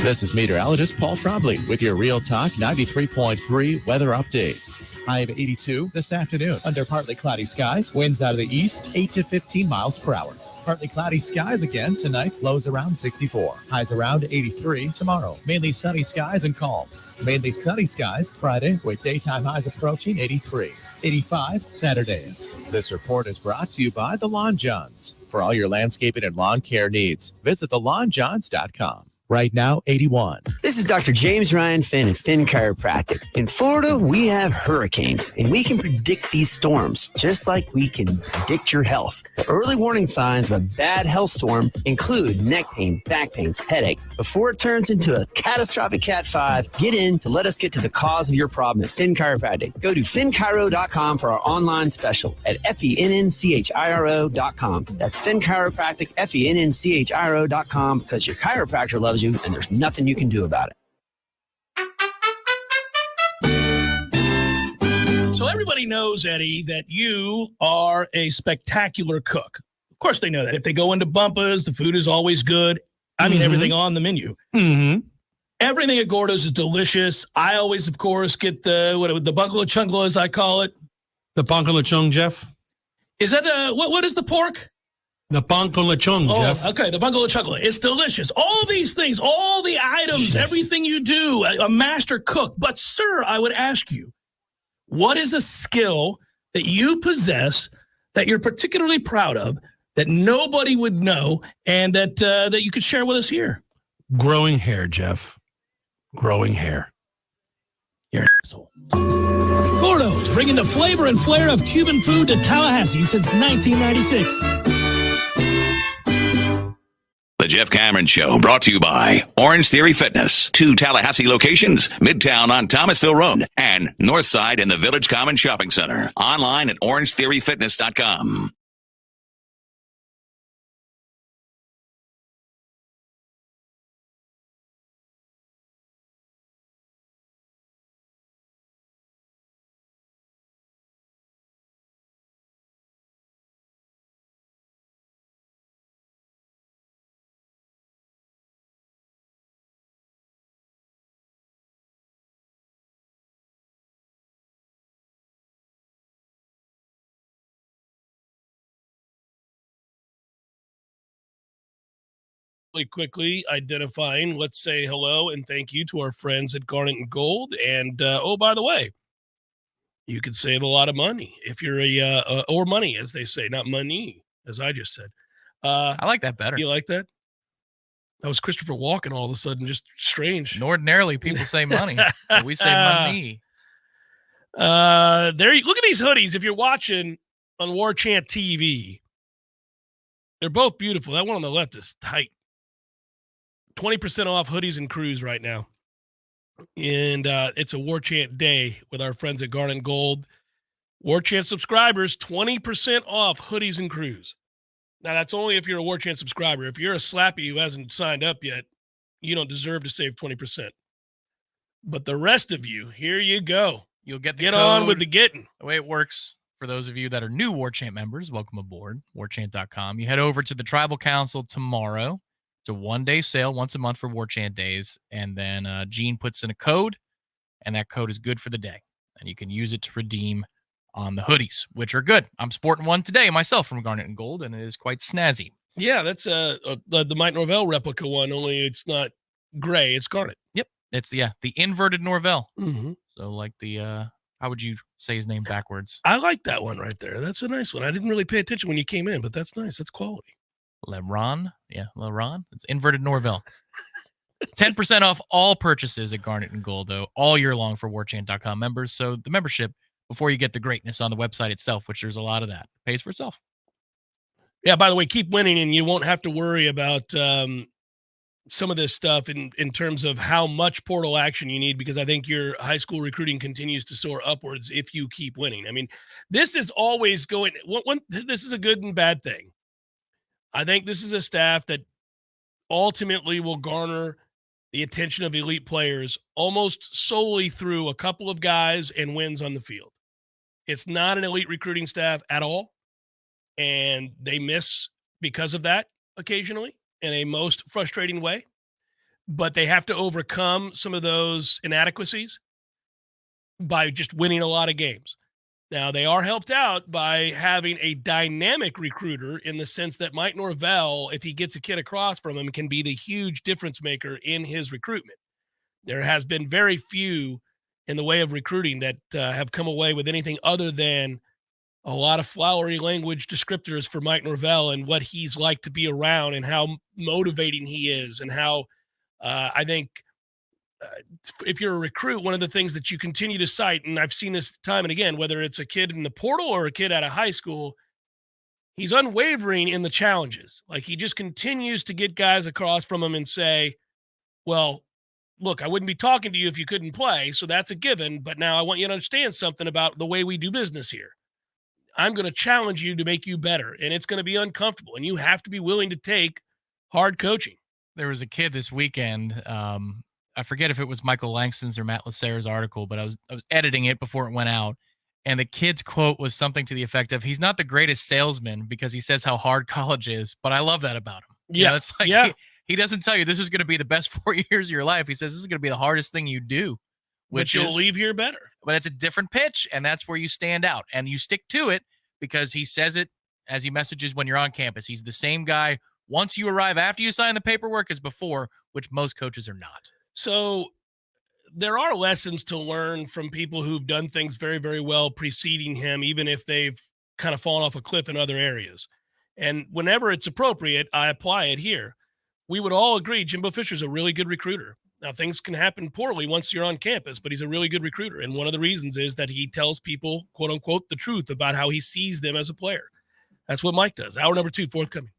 This is meteorologist Paul Trombley with your Real Talk 93.3 weather update. High of 82 this afternoon. Under partly cloudy skies, winds out of the east, 8 to 15 miles per hour. Partly cloudy skies again tonight, lows around 64. Highs around 83 tomorrow. Mainly sunny skies and calm. Mainly sunny skies Friday with daytime highs approaching 83. 85 Saturday. This report is brought to you by The Lawn Johns. For all your landscaping and lawn care needs, visit thelawnjohns.com. Right now, 81. This is Dr. James Ryan Finn at Finn Chiropractic. In Florida, we have hurricanes, and we can predict these storms, just like we can predict your health. The early warning signs of a bad health storm include neck pain, back pains, headaches. Before it turns into a catastrophic Cat 5, get in to let us get to the cause of your problem at Finn Chiropractic. Go to finnchiro.com for our online special at FENNCHIRO.com. That's Finn Chiropractic, FENNCHIRO.com, because your chiropractor loves you, and there's nothing you can do about it. So everybody knows, Eddie, that you are a spectacular cook. Of course they know that. If they go into Bumpa's, the food is always good. I mean, everything on the menu. Everything at Gordo's is delicious. I always, of course, get the bungalow chungla, as I call it. The bungalow chung, Jeff? Is that what is the pork? The bungalow chung, Jeff. Okay, the bungalow chocolate. It's delicious. All these things, all the items, everything you do, a master cook. But, sir, I would ask you, what is a skill that you possess that you're particularly proud of that nobody would know and that you could share with us here? Growing hair, Jeff. Growing hair. You're an asshole. Gordo's, bringing the flavor and flair of Cuban food to Tallahassee since 1996. The Jeff Cameron Show, brought to you by Orange Theory Fitness. 2 Tallahassee locations, Midtown on Thomasville Road and Northside in the Village Common Shopping Center. Online at orangetheoryfitness.com. Really quickly identifying, let's say hello and thank you to our friends at Garnet and Gold. And oh, by the way, you could save a lot of money if you're or money, as they say, not money, as I just said. I like that better. You like that? That was Christopher Walken all of a sudden, just strange. And ordinarily, people say money. But we say money. There, look at these hoodies. If you're watching on Warchant TV, they're both beautiful. That one on the left is tight. 20% off hoodies and crews right now. And it's a Warchant day with our friends at Garnet Gold. Warchant subscribers, 20% off hoodies and crews. Now, that's only if you're a Warchant subscriber. If you're a slappy who hasn't signed up yet, you don't deserve to save 20%. But the rest of you, here you go. You'll get the Get code. on with the getting. The way it works, for those of you that are new Warchant members, welcome aboard, warchant.com. You head over to the Tribal Council tomorrow. It's a one-day sale, once a month for Warchant days. And then Gene puts in a code, and that code is good for the day. And you can use it to redeem on the hoodies, which are good. I'm sporting one today myself from Garnet and Gold, and it is quite snazzy. Yeah, that's the Mike Norvell replica one, only it's not gray, it's garnet. Yep. It's the inverted Norvell. Mm-hmm. So like the, how would you say his name backwards? I like that one right there. That's a nice one. I didn't really pay attention when you came in, but that's nice. That's quality. LeBron. Yeah, LeBron. It's inverted Norvell. 10% off all purchases at Garnet and Gold, though, all year long for Warchant.com members. So the membership, before you get the greatness on the website itself, which there's a lot of that, pays for itself. Yeah, by the way, keep winning, and you won't have to worry about some of this stuff in terms of how much portal action you need, because I think your high school recruiting continues to soar upwards if you keep winning. I mean, this is always going – this is a good and bad thing. I think this is a staff that ultimately will garner the attention of elite players almost solely through a couple of guys and wins on the field. It's not an elite recruiting staff at all, and they miss because of that occasionally in a most frustrating way, but they have to overcome some of those inadequacies by just winning a lot of games. Now, they are helped out by having a dynamic recruiter in the sense that Mike Norvell, if he gets a kid across from him, can be the huge difference maker in his recruitment. There has been very few in the way of recruiting that have come away with anything other than a lot of flowery language descriptors for Mike Norvell and what he's like to be around and how motivating he is and how I think if you're a recruit, one of the things that you continue to cite, and I've seen this time and again, whether it's a kid in the portal or a kid out of high school, he's unwavering in the challenges. Like he just continues to get guys across from him and say, well, look, I wouldn't be talking to you if you couldn't play. So that's a given. But now I want you to understand something about the way we do business here. I'm going to challenge you to make you better. And it's going to be uncomfortable. And you have to be willing to take hard coaching. There was a kid this weekend. I forget if it was Michael Langston's or Matt Lasser's article, but I was editing it before it went out. And the kid's quote was something to the effect of, he's not the greatest salesman because he says how hard college is, but I love that about him. Yeah. You know, it's like, he doesn't tell you this is going to be the best 4 years of your life. He says this is going to be the hardest thing you do, which you'll leave here better. But it's a different pitch, and that's where you stand out. And you stick to it because he says it as he messages when you're on campus. He's the same guy once you arrive after you sign the paperwork as before, which most coaches are not. So there are lessons to learn from people who've done things very, very well preceding him, even if they've kind of fallen off a cliff in other areas. And whenever it's appropriate, I apply it here. We would all agree Jimbo Fisher's a really good recruiter. Now, things can happen poorly once you're on campus, but he's a really good recruiter. And one of the reasons is that he tells people, quote unquote, the truth about how he sees them as a player. That's what Mike does. Hour number 2, forthcoming.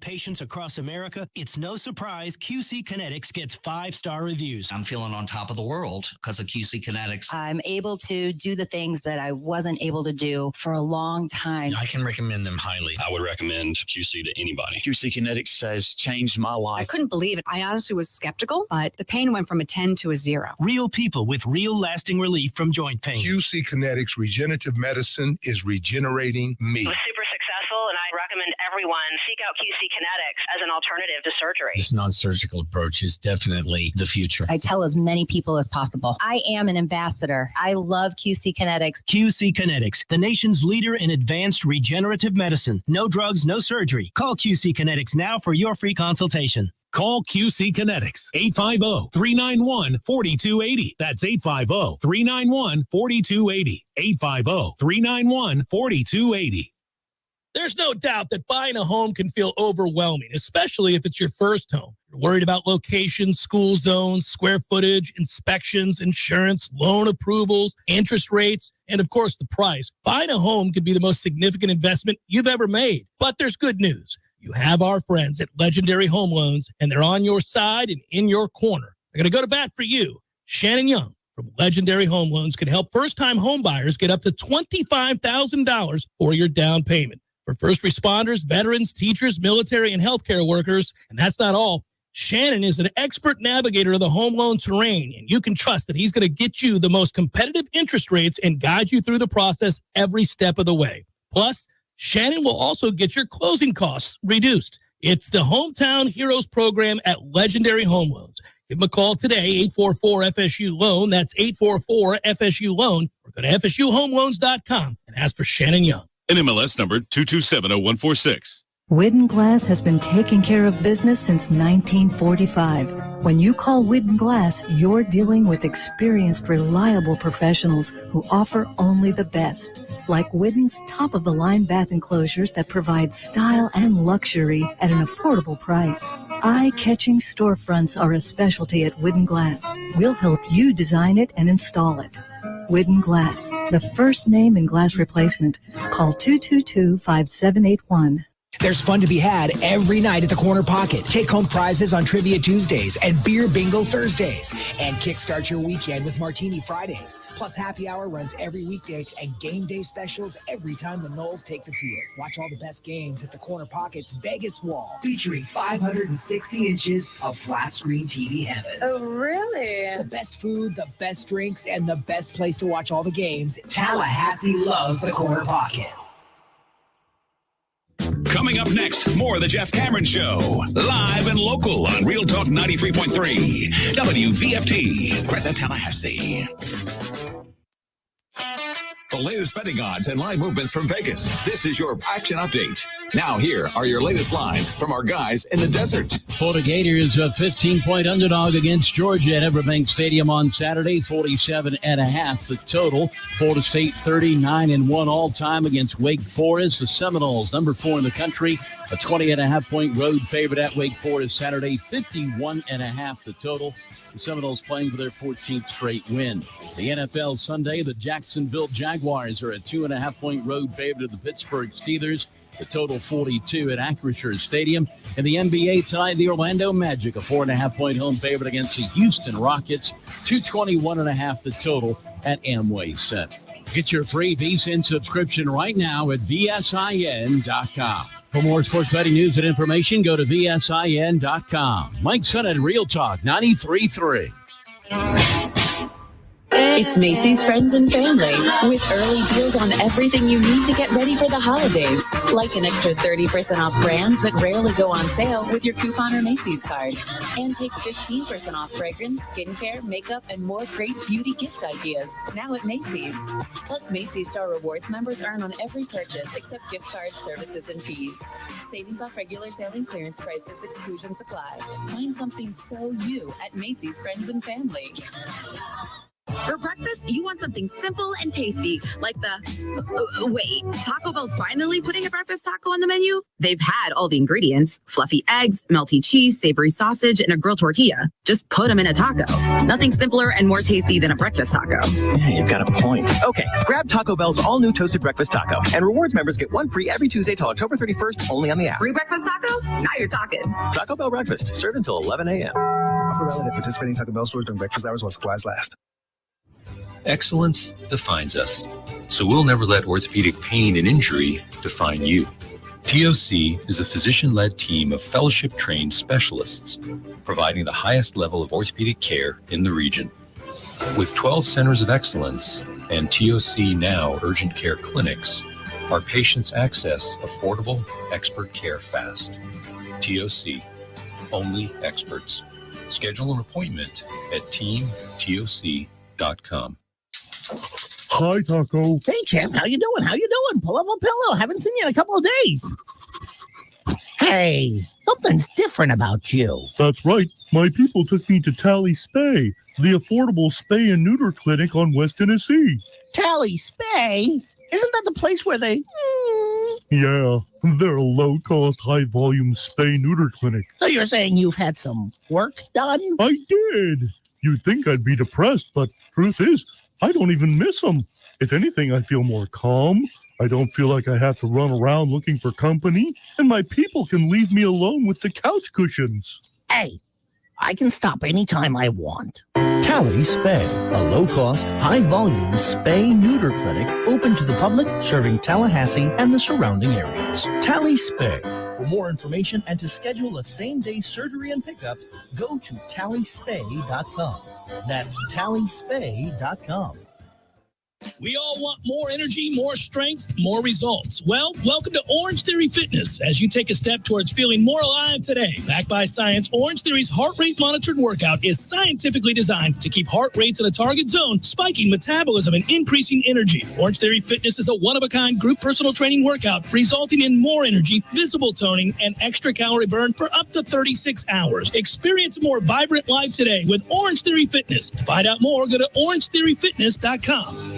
Patients across America, it's no surprise QC Kinetics gets 5-star reviews. I'm feeling on top of the world because of QC Kinetics. I'm able to do the things that I wasn't able to do for a long time. I can recommend them highly. I would recommend QC to anybody. QC Kinetics has changed my life. I couldn't believe it. I honestly was skeptical, but the pain went from a 10 to a 0. Real people with real lasting relief from joint pain. QC Kinetics Regenerative Medicine is regenerating me. It was super successful, and I recommend everyone seek out QC Kinetics as an alternative to surgery. This non-surgical approach is definitely the future. I tell as many people as possible. I am an ambassador. I love QC Kinetics. QC Kinetics, the nation's leader in advanced regenerative medicine. No drugs, no surgery. Call QC Kinetics now for your free consultation. Call QC Kinetics, 850-391-4280. That's 850-391-4280. 850-391-4280. There's no doubt that buying a home can feel overwhelming, especially if it's your first home. You're worried about location, school zones, square footage, inspections, insurance, loan approvals, interest rates, and of course, the price. Buying a home could be the most significant investment you've ever made. But there's good news. You have our friends at Legendary Home Loans, and they're on your side and in your corner. They're going to go to bat for you. Shannon Young from Legendary Home Loans can help first-time home buyers get up to $25,000 for your down payment. For first responders, veterans, teachers, military, and healthcare workers. And that's not all. Shannon is an expert navigator of the home loan terrain, and you can trust that he's going to get you the most competitive interest rates and guide you through the process every step of the way. Plus, Shannon will also get your closing costs reduced. It's the Hometown Heroes program at Legendary Home Loans. Give them a call today, 844-FSU-LOAN. That's 844-FSU-LOAN. Or go to FSUHomeLoans.com and ask for Shannon Young. NMLS number 2270146. Widden Glass has been taking care of business since 1945. When you call Widden Glass, you're dealing with experienced, reliable professionals who offer only the best. Like Widden's top-of-the-line bath enclosures that provide style and luxury at an affordable price. Eye-catching storefronts are a specialty at Widden Glass. We'll help you design it and install it. Widden Glass, the first name in glass replacement. Call 222-5781. There's fun to be had every night at the Corner Pocket. Take-home prizes on Trivia Tuesdays and Beer Bingo Thursdays. And kickstart your weekend with Martini Fridays. Plus, happy hour runs every weekday and game day specials every time the Noles take the field. Watch all the best games at the Corner Pocket's Vegas Wall, featuring 560 inches of flat-screen TV heaven. Oh, really? The best food, the best drinks, and the best place to watch all the games. Tallahassee loves the Corner Pocket. Coming up next, more of the Jeff Cameron Show. Live and local on Real Talk 93.3. WVFT. Greta, Tallahassee. The latest betting odds and line movements from Vegas. This is your action update. Now here are your latest lines from our guys in the desert. Florida Gators a 15-point underdog against Georgia at Everbank Stadium on Saturday, 47.5 the total. Florida State 39-1 all-time against Wake Forest. The Seminoles, number 4 in the country, a 20.5-point road favorite at Wake Forest Saturday, 51.5 the total. The Seminoles playing for their 14th straight win. The NFL Sunday, the Jacksonville Jaguars are a 2.5-point road favorite of the Pittsburgh Steelers. The total 42 at Acrisure Stadium. In the NBA tonight, the Orlando Magic, a 4.5-point home favorite against the Houston Rockets. 221.5 the total at Amway Center. Get your free VSiN subscription right now at VSIN.com. For more sports betting news and information, go to VSIN.com. Mike Sennett, Real Talk 93.3. It's Macy's Friends and Family with early deals on everything you need to get ready for the holidays, like an extra 30% off brands that rarely go on sale with your coupon or Macy's card. And take 15% off fragrance, skincare, makeup, and more great beauty gift ideas now at Macy's. Plus, Macy's Star Rewards members earn on every purchase except gift cards, services, and fees. Savings off regular sale and clearance prices, exclusions apply. Find something so you at Macy's Friends and Family. For breakfast, you want something simple and tasty, like wait, Taco Bell's finally putting a breakfast taco on the menu? They've had all the ingredients, fluffy eggs, melty cheese, savory sausage, and a grilled tortilla. Just put them in a taco. Nothing simpler and more tasty than a breakfast taco. Yeah, you've got a point. Okay, grab Taco Bell's all-new toasted breakfast taco, and rewards members get one free every Tuesday till October 31st, only on the app. Free breakfast taco? Now you're talking. Taco Bell breakfast, served until 11 a.m. Offer valid at participating Taco Bell stores during breakfast hours while supplies last. Excellence defines us, so we'll never let orthopedic pain and injury define you. TOC is a physician-led team of fellowship-trained specialists providing the highest level of orthopedic care in the region. With 12 centers of excellence and TOC Now urgent care clinics, our patients access affordable expert care fast. TOC, only experts. Schedule an appointment at teamtoc.com. Hi, Taco. Hey, champ. How you doing? Pull up a pillow. Haven't seen you in a couple of days. Hey, something's different about you. That's right. My people took me to Tally Spay, the affordable spay and neuter clinic on West Tennessee. Tally Spay? Isn't that the place where they... Yeah, they're a low-cost, high-volume spay-neuter clinic. So you're saying you've had some work done? I did. You'd think I'd be depressed, but truth is, I don't even miss them. If anything, I feel more calm. I don't feel like I have to run around looking for company, and my people can leave me alone with the couch cushions. Hey, I can stop anytime I want. Tally Spay, a low-cost, high-volume spay-neuter clinic open to the public, serving Tallahassee and the surrounding areas. Tally Spay. For more information and to schedule a same-day surgery and pickup, go to tallyspay.com. That's tallyspay.com. We all want more energy, more strength, more results. Well, welcome to Orange Theory Fitness as you take a step towards feeling more alive today. Backed by science, Orange Theory's heart rate monitored workout is scientifically designed to keep heart rates in a target zone, spiking metabolism and increasing energy. Orange Theory Fitness is a one-of-a-kind group personal training workout resulting in more energy, visible toning, and extra calorie burn for up to 36 hours. Experience a more vibrant life today with Orange Theory Fitness. To find out more, go to orangetheoryfitness.com.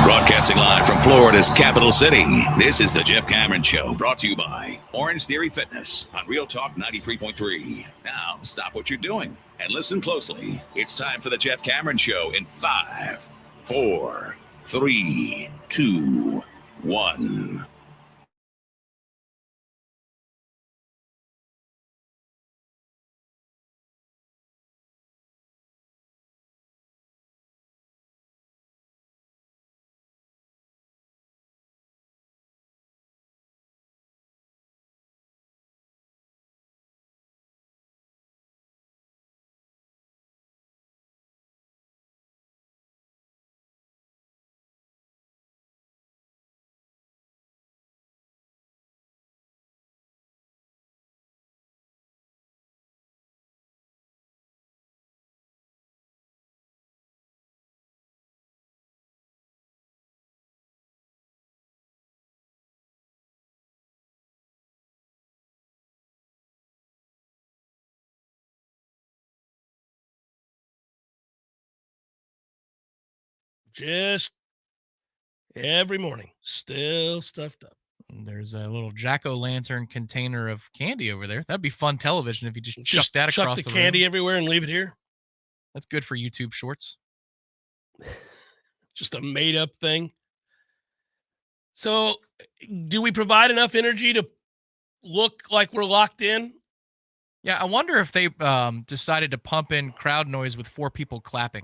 Broadcasting live from Florida's capital city, this is the Jeff Cameron Show, brought to you by Orange Theory Fitness on Real Talk 93.3. Now, stop what you're doing and listen closely. It's time for the Jeff Cameron Show in 5, 4, 3, 2, 1. Just every morning, still stuffed up. There's a little jack-o'-lantern container of candy over there. That'd be fun television if you just chuck that across the Chuck the candy room. everywhere and leave it here. That's good for YouTube Shorts. Just a made-up thing. So, do we provide enough energy to look like we're locked in? Yeah, I wonder if they decided to pump in crowd noise with 4 people clapping.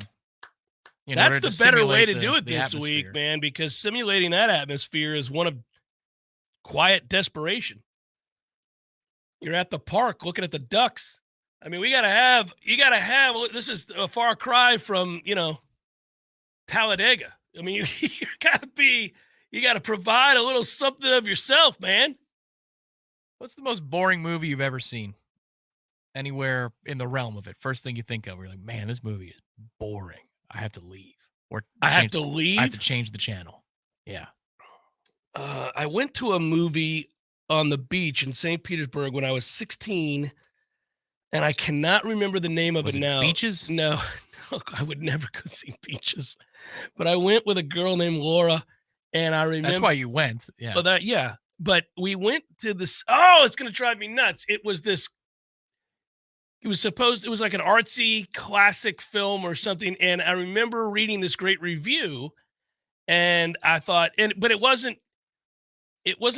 That's the better way to do it this week, man, because simulating that atmosphere is one of quiet desperation. You're at the park looking at the ducks. I mean, you got to have, this is a far cry from, Talladega. I mean, you got to provide a little something of yourself, man. What's the most boring movie you've ever seen? Anywhere in the realm of it. First thing you think of, you're like, man, this movie is boring. I have to leave. Or I have to leave? I have to change the channel. Yeah. I went to a movie on the beach in St. Petersburg when I was 16, and I cannot remember the name of it now. Beaches? No, I would never go see Beaches. But I went with a girl named Laura, and I remember. That's why you went. Yeah. But we went to this. Oh, it's going to drive me nuts. It was like an artsy classic film or something. And I remember reading this great review, and I thought, but it wasn't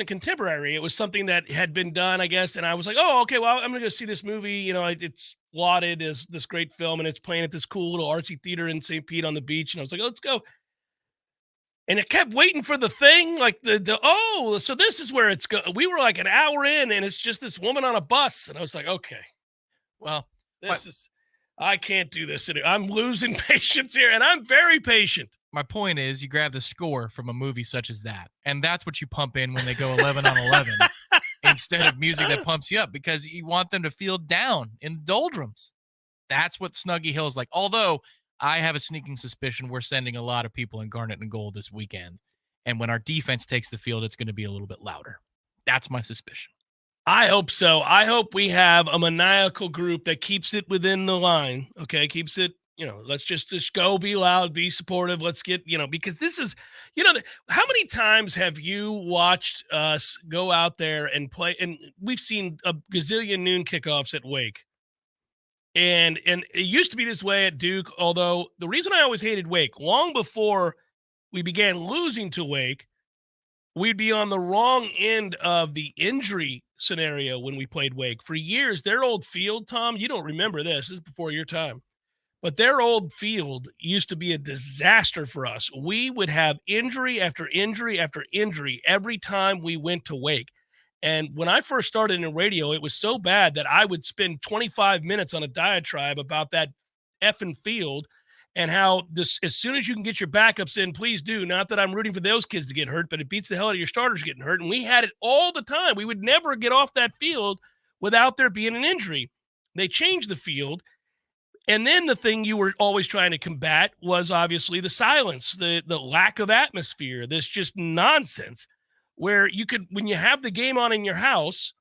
contemporary. It was something that had been done, I guess. And I was like, oh, okay, well, I'm going to go see this movie. It's lauded as this great film, and it's playing at this cool little artsy theater in St. Pete on the beach. And I was like, oh, let's go. And it kept waiting for the thing, like so this is where it's go. We were like an hour in, and it's just this woman on a bus. And I was like, okay, well, I can't do this anymore. I'm losing patience here, and I'm very patient. My point is, you grab the score from a movie such as that, and that's what you pump in when they go 11 on 11 instead of music that pumps you up, because you want them to feel down in doldrums. That's what Snuggy Hill's like. Although I have a sneaking suspicion we're sending a lot of people in garnet and gold this weekend, and when our defense takes the field, it's going to be a little bit louder. That's my suspicion. I hope so. I hope we have a maniacal group that keeps it within the line. Okay, keeps it. Let's just go, be loud, be supportive. Let's get, because this is, how many times have you watched us go out there and play? And we've seen a gazillion noon kickoffs at Wake. And it used to be this way at Duke, although the reason I always hated Wake, long before we began losing to Wake, we'd be on the wrong end of the injury scenario when we played Wake. For years, their old field, Tom, you don't remember this. This is before your time. But their old field used to be a disaster for us. We would have injury after injury after injury every time we went to Wake. And when I first started in radio, it was so bad that I would spend 25 minutes on a diatribe about that effing field and how this, as soon as you can get your backups in, please do. Not that I'm rooting for those kids to get hurt, but it beats the hell out of your starters getting hurt. And we had it all the time. We would never get off that field without there being an injury. They changed the field. And then the thing you were always trying to combat was obviously the silence, the lack of atmosphere, this just nonsense where you could, when you have the game on in your house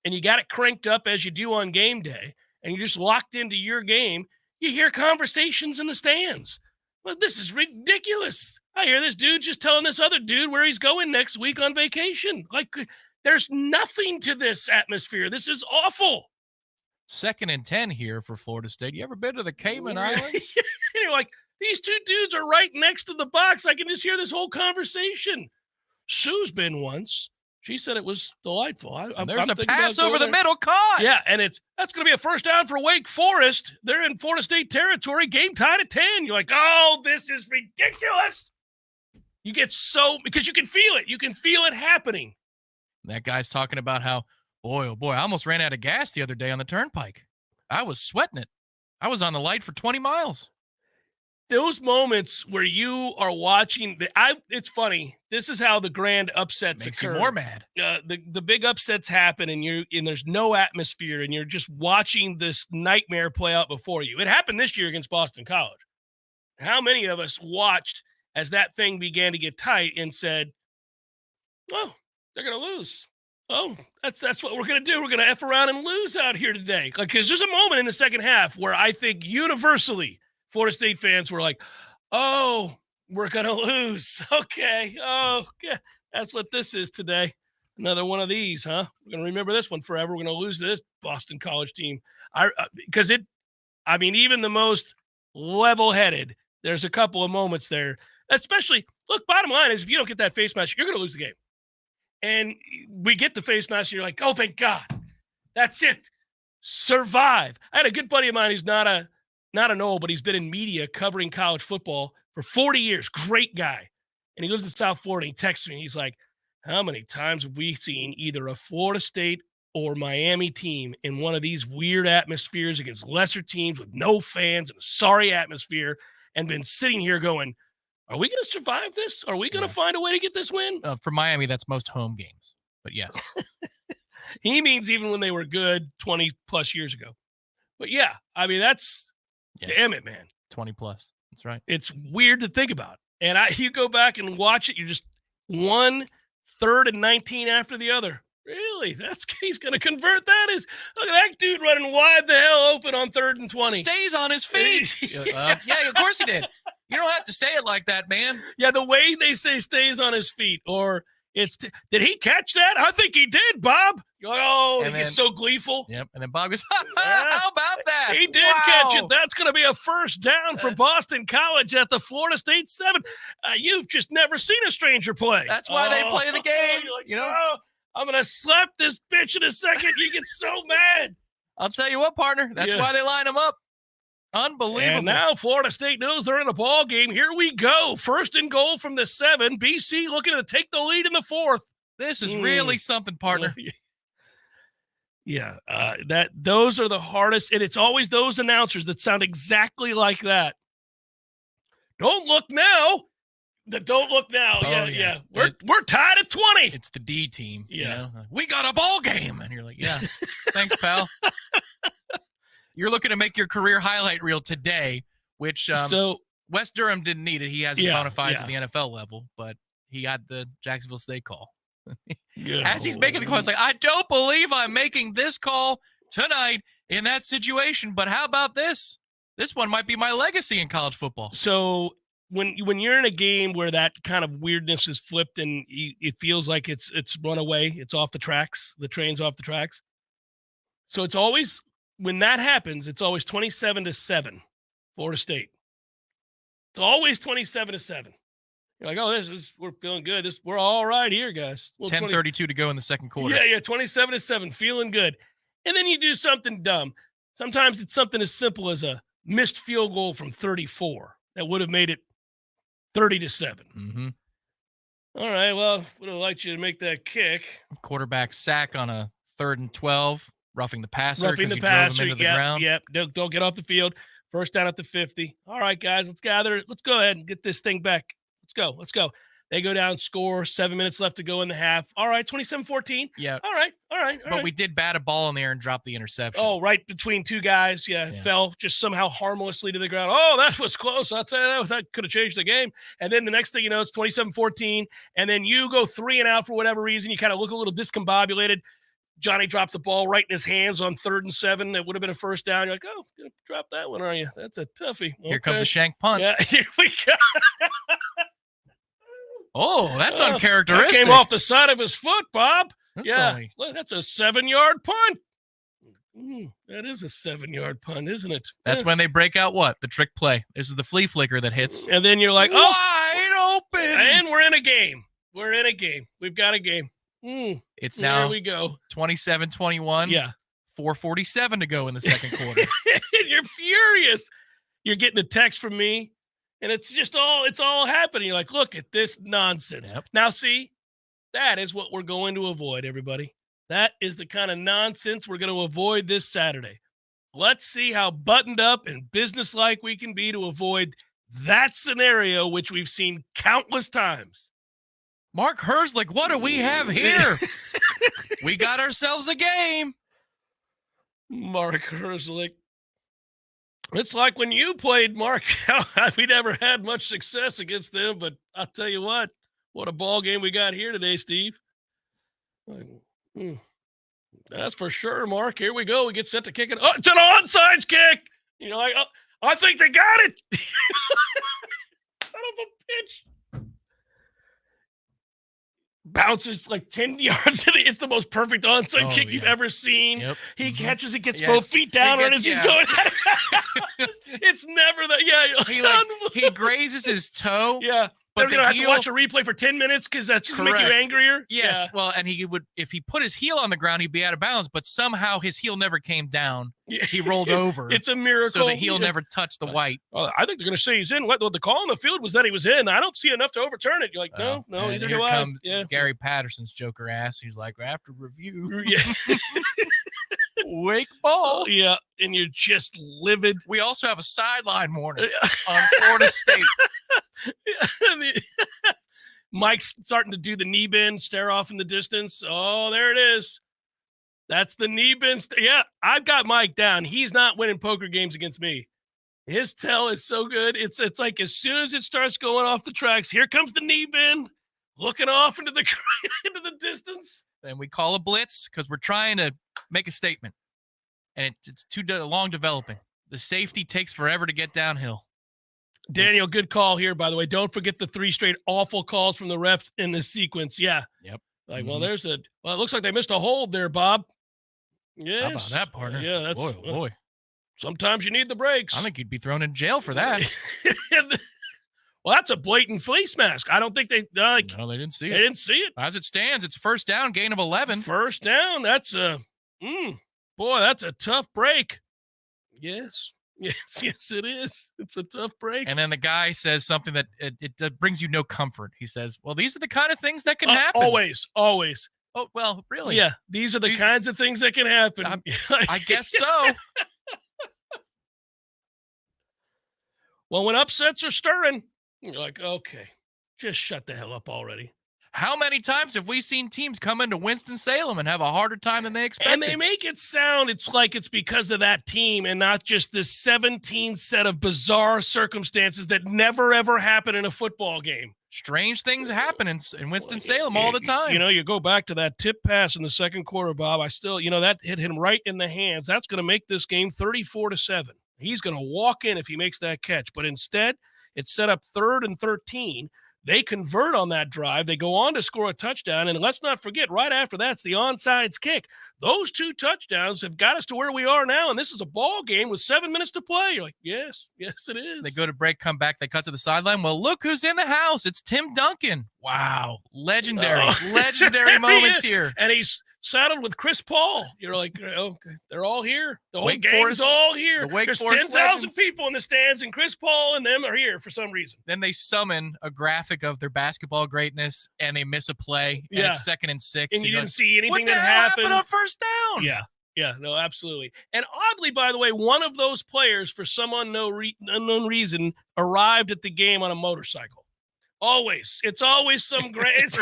and you got it cranked up as you do on game day and you're just locked into your game, you hear conversations in the stands. Well, this is ridiculous. I hear this dude just telling this other dude where he's going next week on vacation. Like, there's nothing to this atmosphere. This is awful. 2nd and 10 here for Florida State. You ever been to the Cayman Islands? You're like, these two dudes are right next to the box. I can just hear this whole conversation. Sue's been once. She said it was delightful. There's a pass over the middle caught. Yeah, and that's going to be a first down for Wake Forest. They're in Florida State territory. Game tied at 10. You're like, oh, this is ridiculous. You get because you can feel it. You can feel it happening. That guy's talking about how, boy, oh boy, I almost ran out of gas the other day on the turnpike. I was sweating it. I was on the light for 20 miles. Those moments where you are watching, it's funny. This is how the grand upsets makes occur. You more mad. The big upsets happen, and there's no atmosphere, and you're just watching this nightmare play out before you. It happened this year against Boston College. How many of us watched as that thing began to get tight and said, "Oh, they're going to lose. Oh, that's what we're going to do. We're going to F around and lose out here today." Like, because there's a moment in the second half where I think universally Florida State fans were like, "Oh, We're going to lose. Okay. Oh, yeah. That's what this is today. Another one of these, huh? We're going to remember this one forever. We're going to lose to this Boston College team. Even the most level-headed, there's a couple of moments there. Especially, look, bottom line is if you don't get that face mask, you're going to lose the game. And we get the face mask, and you're like, oh, thank God. That's it. Survive. I had a good buddy of mine who's not an old, but he's been in media covering college football for 40 years. Great guy. And he lives in South Florida. He texts me. He's like, how many times have we seen either a Florida State or Miami team in one of these weird atmospheres against lesser teams with no fans and a sorry atmosphere and been sitting here going, are we going to survive this? Are we going to find a way to get this win? For Miami, that's most home games. But yes. He means even when they were good 20 plus years ago. But yeah, that's damn it, man. 20 plus. That's right. It's weird to think about. And you go back and watch it, you're just 1 3rd and 19 after the other. Really? He's going to convert that? Look at that dude running wide the hell open on 3rd and 20. Stays on his feet. Yeah, of course he did. You don't have to say it like that, man. Yeah, the way they say stays on his feet, or did he catch that? I think he did, Bob. You're like, oh, and he's so gleeful. Yep. And then Bob goes, how about that? He did catch it. That's going to be a first down for Boston College at the Florida State 7. You've just never seen a stranger play. That's why they play the game. Like, I'm going to slap this bitch in a second. You get so mad. I'll tell you what, partner. That's why they line them up. Unbelievable. And now Florida State knows they're in the ball game. Here we go. 1st and goal from the 7. BC looking to take the lead in the 4th. This is really something, partner. Yeah, those are the hardest, and it's always those announcers that sound exactly like that. Don't look now. Don't look now. Yeah. We're tied at 20. It's the D team. Yeah. You know? We got a ball game. And you're like, yeah, thanks, pal. You're looking to make your career highlight reel today, which Wes Durham didn't need it. He has his bona fides at the NFL level, but he got the Jacksonville State call. As he's making the call, it's like, I don't believe I'm making this call tonight in that situation, but how about this? This one might be my legacy in college football. So when you're in a game where that kind of weirdness is flipped and it feels like it's run away, it's off the tracks, the train's off the tracks. So it's always, when that happens, it's always 27-7, Florida State. It's always 27-7. You're like, oh, we're feeling good. We're all right here, guys. 10:32 to go in the second quarter. Yeah, 27-7, feeling good. And then you do something dumb. Sometimes it's something as simple as a missed field goal from 34 that would have made it 30-7. Mm-hmm. All right, well, would have liked you to make that kick. Quarterback sack on a 3rd and 12, roughing the passer. Roughing the passer, drove him into the ground. Yep, don't get off the field. First down at the 50. All right, guys, let's gather. Let's go ahead and get this thing back. Let's go. They go down, score, 7 minutes left to go in the half. All right, 27-14. Yeah. All right. But we did bat a ball in there and drop the interception. Oh, right between two guys. Yeah. Fell just somehow harmlessly to the ground. Oh, that was close. I'll tell you, that could have changed the game. And then the next thing you know, it's 27-14. And then you go 3 and out for whatever reason. You kind of look a little discombobulated. Johnny drops the ball right in his hands on 3rd and 7. That would have been a first down. You're like, oh, gonna drop that one, are you? That's a toughie. Okay. Here comes a shank punt. Yeah, here we go. Oh, that's uncharacteristic. That came off the side of his foot, Bob. Look, that's a 7-yard punt. That is a 7-yard punt, isn't it? That's when they break out what? The trick play. This is the flea flicker that hits. And then you're like, wide open. And we're in a game. We've got a game. It's now, here we go. 27-21. Yeah. 4:47 to go in the second quarter. And you're furious. You're getting a text from me. And it's all happening. You're like, look at this nonsense. Yep. Now, see, that is what we're going to avoid, everybody. That is the kind of nonsense we're going to avoid this Saturday. Let's see how buttoned up and businesslike we can be to avoid that scenario, which we've seen countless times. Mark Herzlich, what do we have here? We got ourselves a game. Mark Herzlich. It's like when you played, Mark. We never had much success against them, but I'll tell you what a ball game we got here today, Steve. That's for sure, Mark. Here we go. We get set to kick it. Oh, it's an onside kick. You know, like, I think they got it. Son of a pitch. Bounces like 10 yards. It's the most perfect onside kick you've ever seen. Yep. He catches it, gets both feet down right as he's going. It's never that. Yeah. He grazes his toe. Yeah. But they're going to have to watch a replay for 10 minutes because that's going to make you angrier. Yes. Yeah. Well, and he would, if he put his heel on the ground, he'd be out of bounds, but somehow his heel never came down. He rolled over. It's a miracle. So the heel never touched the white. I think they're going to say he's in. What the call on the field was that he was in. I don't see enough to overturn it. You're like, no, neither do I. Comes Gary Patterson's Joker ass. He's like, after review. Yeah. Wake ball. Yeah, and you're just livid. We also have a sideline warning on Florida State. Mike's starting to do the knee bend, stare off in the distance. Oh, there it is. That's the knee bend. Yeah, I've got Mike down. He's not winning poker games against me. His tell is so good. It's like as soon as it starts going off the tracks, here comes the knee bend, looking off into the distance. And we call a blitz because we're trying to make a statement. And it's too long developing. The safety takes forever to get downhill. Daniel, good call here, by the way. Don't forget the 3 straight awful calls from the refs in this sequence. Yeah. Yep. Like, well, it looks like they missed a hold there, Bob. Yes. How about that, partner? Yeah, that's boy. Sometimes you need the breaks. I think you'd be thrown in jail for that. Well, that's a blatant face mask. I don't think they No, they didn't see it. They didn't see it. As it stands, it's first down, gain of 11. First down. That's that's a tough break. Yes, it is. It's a tough break. And then the guy says something that it brings you no comfort. He says, well, these are the kind of things that can happen. Always. Oh, well, really? Yeah, these are the kinds of things that can happen. I guess so. Well, when upsets are stirring, you're like, okay, just shut the hell up already. How many times have we seen teams come into Winston-Salem and have a harder time than they expected? And they make it sound it's like it's because of that team and not just this 17 set of bizarre circumstances that never, ever happen in a football game. Strange things happen in Winston-Salem all the time. You go back to that tip pass in the second quarter, Bob. I still, that hit him right in the hands. That's going to make this game 34-7. He's going to walk in if he makes that catch. But instead, it's set up 3rd and 13. They convert on that drive. They go on to score a touchdown. And let's not forget, right after that's the onside kick. Those 2 touchdowns have got us to where we are now. And this is a ball game with 7 minutes to play. You're like, yes, it is. They go to break, come back. They cut to the sideline. Well, look who's in the house. It's Tim Duncan. Wow. Legendary moments here. And he's saddled with Chris Paul. You're like, okay, they're all here. The whole Wake gang's Forest, all here. There's 10,000 legends. people in the stands, and Chris Paul and them are here for some reason. Then they summon a graphic of their basketball greatness, and they miss a play, and it's 2nd and 6. And you didn't see anything that happened happened on first down. Yeah, no, absolutely. And oddly, by the way, one of those players, for some unknown reason, arrived at the game on a motorcycle. Always. It's always some great.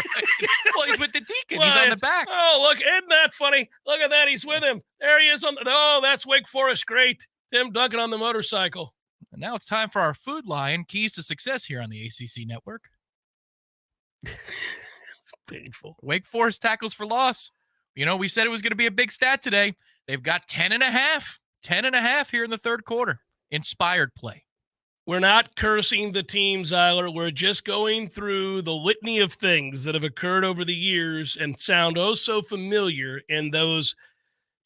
Well, he's with the deacon. He's on the back. Oh, look, isn't that funny? Look at that. He's with him. There he is on that's Wake Forest. Great. Tim Duncan on the motorcycle. And now it's time for our food line, Keys to Success here on the ACC Network. It's painful. Wake Forest tackles for loss. We said it was going to be a big stat today. They've got 10.5. 10.5 here in the third quarter. Inspired play. We're not cursing the team, Zyler. We're just going through the litany of things that have occurred over the years and sound so familiar in those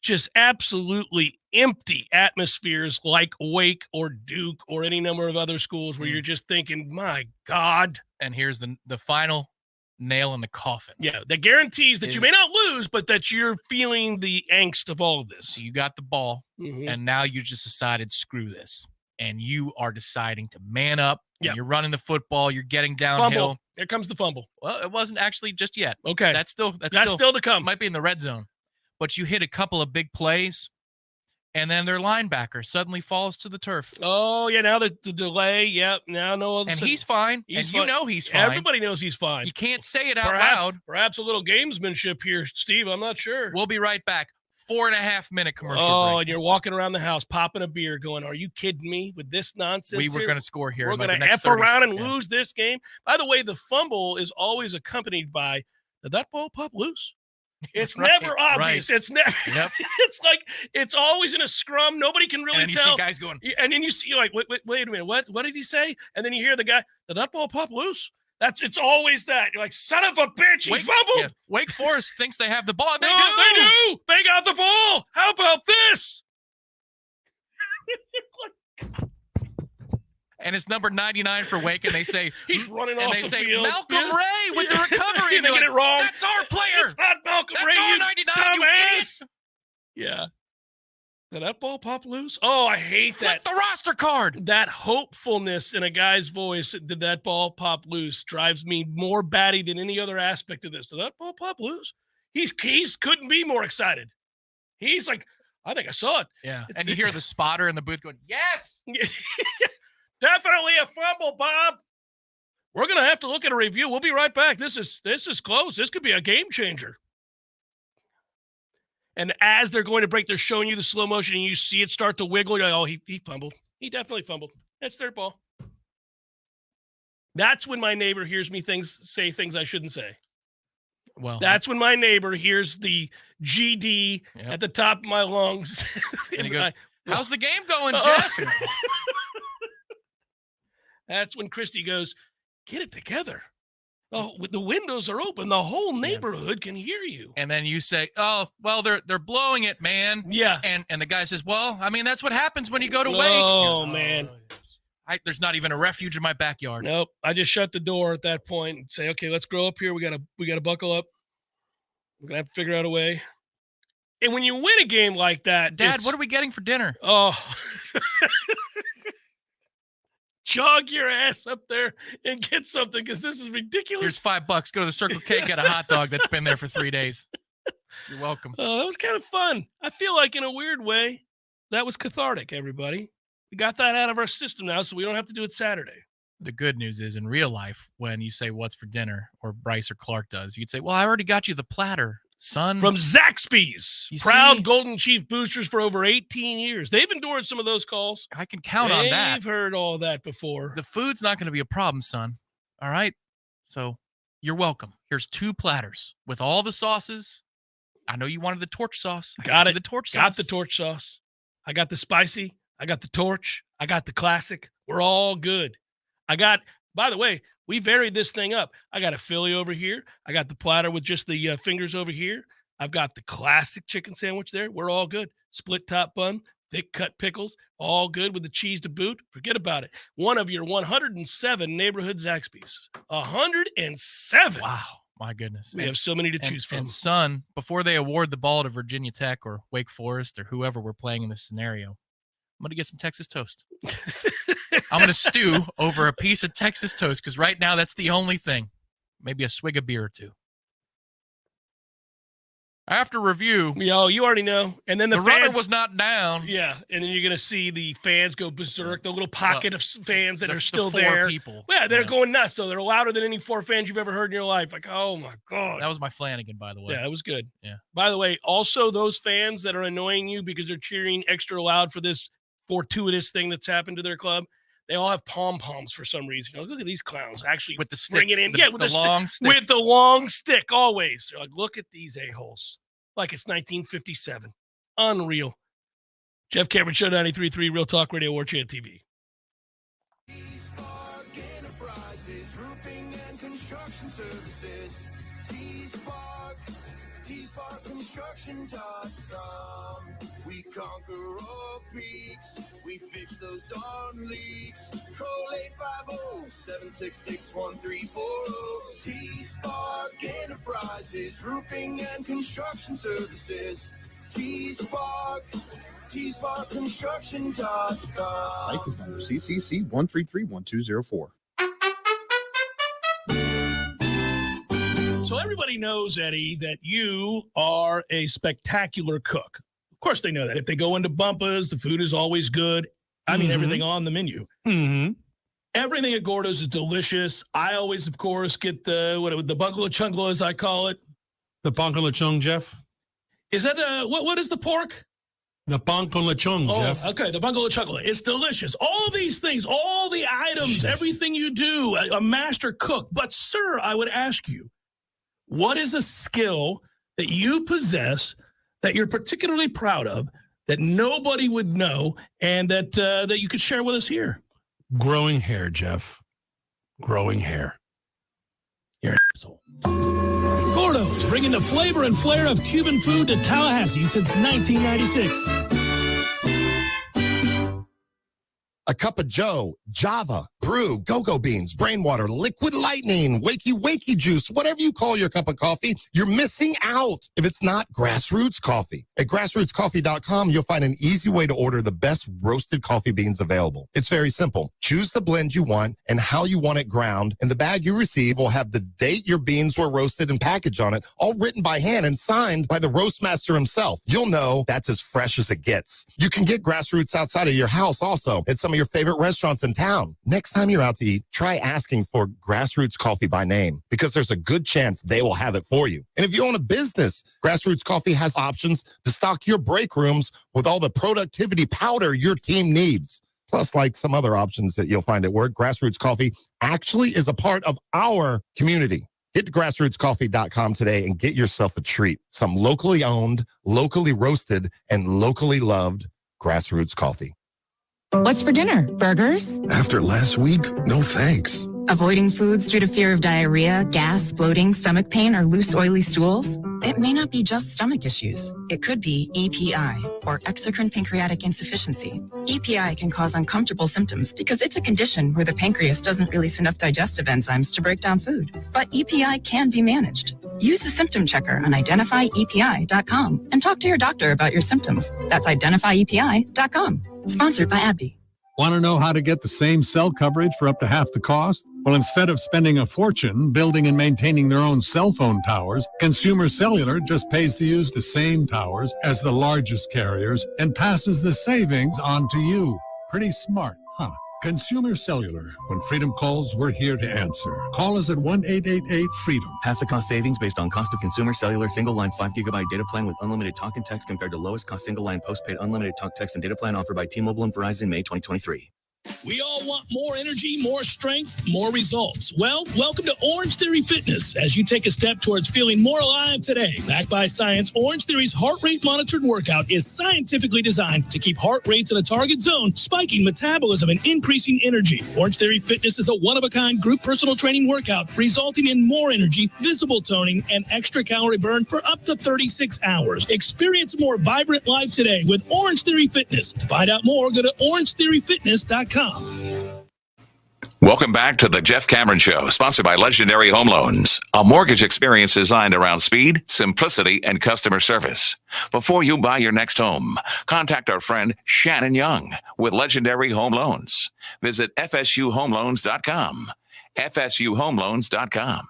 just absolutely empty atmospheres like Wake or Duke or any number of other schools where you're just thinking, my God. And here's the final nail in the coffin. Yeah, that guarantees that you may not lose, but that you're feeling the angst of all of this. You got the ball, and now you just decided, screw this. And you are deciding to man up. And you're running the football. You're getting downhill. Fumble. Here comes the fumble. Well, it wasn't actually just yet. Okay. That's still to come. Might be in the red zone. But you hit a couple of big plays, and then their linebacker suddenly falls to the turf. Oh, yeah, now the delay. Yep, now no other. And he's fine. He's fine. He's fine. Everybody knows he's fine. You can't say it out loud. Perhaps a little gamesmanship here, Steve. I'm not sure. We'll be right back. 4.5-minute commercial break. And you're walking around the house, popping a beer, going, are you kidding me with this nonsense? We were going to score here. We're going to F around and lose this game. By the way, the fumble is always accompanied by, did that ball pop loose? It's Right, never obvious. right. It's never. Yep. It's like it's always in a scrum. Nobody can really And then you tell. see guys going, And then you see, you're like, wait a minute. What did he say? And then you hear the guy, did that ball pop loose? It's always that. You're like, son of a bitch, he fumbled. yeah, Wake Forest thinks they have the ball. They No, do. They do. They got the ball. How about this? And it's number 99 for Wake, and they say he's running and off they the say field. Malcolm Yeah. Ray with the recovery. And they you're get like, it wrong. That's our player. It's not Malcolm That's Ray. our You 99, you dumbass. idiot. Yeah. Did that ball pop loose? Oh, I hate Flip that. the roster card. That hopefulness in a guy's voice, did that ball pop loose, drives me more batty than any other aspect of this. Did that ball pop loose? He's couldn't be more excited. He's like, I think I saw it. Yeah. And you hear the spotter in the booth going, yes. Definitely a fumble, Bob. We're going to have to look at a review. We'll be right back. This is close. This could be a game changer. And as they're going to break, they're showing you the slow motion, and you see it start to wiggle. You're like, oh, he fumbled. He definitely fumbled. That's their ball. That's when my neighbor hears me say things I shouldn't say. Well, that's when my neighbor hears the GD at the top of my lungs. And he goes, how's the game going, Jeff? That's when Christy goes, get it together. Oh, the windows are open. The whole neighborhood can hear you. And then you say, oh, well, they're blowing it, man. Yeah. And the guy says, well, I mean, that's what happens when you go to Wake. Oh, man. There's not even a refuge in my backyard. Nope. I just shut the door at that point and say, okay, let's grow up here. We gotta buckle up. We're gonna have to figure out a way. And when you win a game like that, Dad, what are we getting for dinner? Oh, jog your ass up there and get something, because this is ridiculous. Here's $5. Go to the Circle K, get a hot dog that's been there for 3 days. You're welcome. Oh, that was kind of fun. I feel like in a weird way, that was cathartic, everybody. We got that out of our system now, so we don't have to do it Saturday. The good news is, in real life, when you say what's for dinner, or Bryce or Clark does, you'd say, well, I already got you the platter, son. From Zaxby's, proud Golden Chief boosters for over 18 years. They've endured some of those calls. I can count on that. They've heard all that before. The food's not going to be a problem, son. All right? So you're welcome. Here's 2 platters with all the sauces. I know you wanted the torch sauce. Got it. The torch sauce. Got the torch sauce. I got the spicy. I got the torch. I got the classic. We're all good. By the way, we varied this thing up. I got a Philly over here. I got the platter with just the fingers over here. I've got the classic chicken sandwich there. We're all good. Split top bun, thick cut pickles, all good with the cheese to boot. Forget about it. One of your 107 neighborhood Zaxby's. 107. Wow. My goodness. We have so many to choose from. And son, before they award the ball to Virginia Tech or Wake Forest or whoever we're playing in this scenario, I'm going to get some Texas toast. I'm going to stew over a piece of Texas toast, because right now that's the only thing. Maybe a swig of beer or 2. After review, you already know. And then the runner fans, was not down. Yeah, and then you're going to see the fans go berserk, the little pocket of fans that are still the 4 there. people. Yeah, they're going nuts, though. They're louder than any 4 fans you've ever heard in your life. Like, oh, my God. That was my Flanagan, by the way. Yeah, it was good. Yeah. By the way, also those fans that are annoying you because they're cheering extra loud for this fortuitous thing that's happened to their club, they all have pom-poms for some reason. Look at these clowns actually with the stick, bring it in. with the long stick. With the long stick, always. They're like, look at these a-holes. Like it's 1957. Unreal. Jeff Cameron, Show 93.3, Real Talk Radio, Warchant TV. We conquer all peaks. We fix those darn leaks. Call 850-766-1340. T-Spark Enterprises, roofing and construction services. T-Spark Construction.com. License number CCC 1331204. So everybody knows, Eddie, that you are a spectacular cook. Of course they know that. If they go into Bumpa's, the food is always good. I mean, everything on the menu. Mm-hmm. Everything at Gordo's is delicious. I always, of course, get the bungalow chungla, as I call it. The pan con lechon, Jeff. Is that what is the pork? The pan con lechon, Jeff. Okay, the bungalow chungla. It's delicious. All of these things, all the items, everything you do, a master cook. But, sir, I would ask you, what is a skill that you possess that you're particularly proud of that nobody would know and that you could share with us here? Growing hair, Jeff. Growing hair. You're an asshole. Gordo's, bringing the flavor and flair of Cuban food to Tallahassee since 1996. A cup of Joe, Java, Brew, Go-Go Beans, Brainwater, Liquid Lightning, Wakey Juice, whatever you call your cup of coffee, you're missing out if it's not Grassroots Coffee. At grassrootscoffee.com, you'll find an easy way to order the best roasted coffee beans available. It's very simple. Choose the blend you want and how you want it ground, and the bag you receive will have the date your beans were roasted and packaged on it, all written by hand and signed by the roastmaster himself. You'll know that's as fresh as it gets. You can get Grassroots outside of your house also at some of your favorite restaurants in town. Next time you're out to eat, try asking for Grassroots Coffee by name, because there's a good chance they will have it for you. And if you own a business, Grassroots Coffee has options to stock your break rooms with all the productivity powder your team needs. Plus, like some other options that you'll find at work, Grassroots Coffee actually is a part of our community. Get to grassrootscoffee.com today and get yourself a treat. Some locally owned, locally roasted, and locally loved Grassroots Coffee. What's for dinner? Burgers? After last week, no thanks. Avoiding foods due to fear of diarrhea, gas, bloating, stomach pain, or loose, oily stools? It may not be just stomach issues. It could be EPI, or exocrine pancreatic insufficiency. EPI can cause uncomfortable symptoms because it's a condition where the pancreas doesn't release enough digestive enzymes to break down food. But EPI can be managed. Use the symptom checker on identifyepi.com and talk to your doctor about your symptoms. That's identifyepi.com. Sponsored by AbbVie. Want to know how to get the same cell coverage for up to half the cost? Well, instead of spending a fortune building and maintaining their own cell phone towers, Consumer Cellular just pays to use the same towers as the largest carriers and passes the savings on to you. Pretty smart, huh? Consumer Cellular. When freedom calls, we're here to answer. Call us at 1-888-FREEDOM. Half the cost savings based on cost of Consumer Cellular single line 5 gigabyte data plan with unlimited talk and text compared to lowest cost single line postpaid unlimited talk, text, and data plan offered by T-Mobile and Verizon May 2023. We all want more energy, more strength, more results. Well, welcome to Orange Theory Fitness as you take a step towards feeling more alive today. Backed by science, Orange Theory's heart rate monitored workout is scientifically designed to keep heart rates in a target zone, spiking metabolism and increasing energy. Orange Theory Fitness is a one-of-a-kind group personal training workout resulting in more energy, visible toning, and extra calorie burn for up to 36 hours. Experience a more vibrant life today with Orange Theory Fitness. To find out more, go to orangetheoryfitness.com. Welcome back to the Jeff Cameron Show, sponsored by Legendary Home Loans, a mortgage experience designed around speed, simplicity, and customer service. Before you buy your next home, contact our friend Shannon Young with Legendary Home Loans. Visit FSUHomeLoans.com. FSUHomeLoans.com.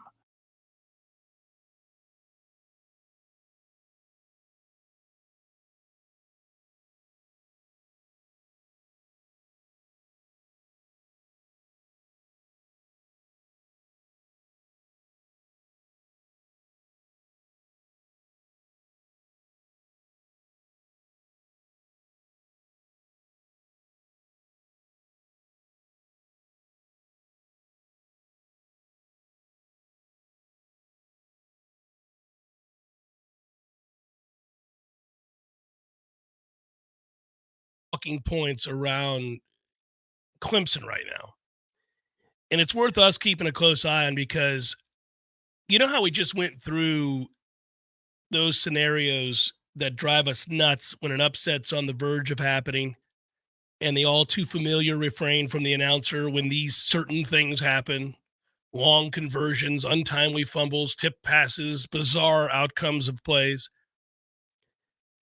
Talking points around Clemson right now. And it's worth us keeping a close eye on because you know how we just went through those scenarios that drive us nuts when an upset's on the verge of happening and the all too familiar refrain from the announcer when these certain things happen, long conversions, untimely fumbles, tip passes, bizarre outcomes of plays.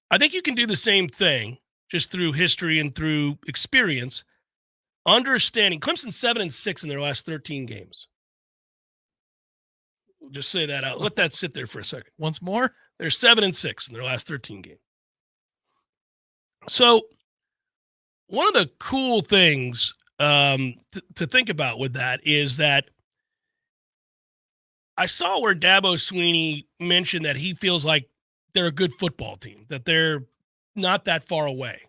I think you can do the same thing just through history and through experience, understanding Clemson 7-6 in their last 13 games. We'll just say that out. Let that sit there for a second. Once more, they're 7-6 in their last 13 games. So one of the cool things to think about with that is that I saw where Dabo Swinney mentioned that he feels like they're a good football team, that they're not that far away.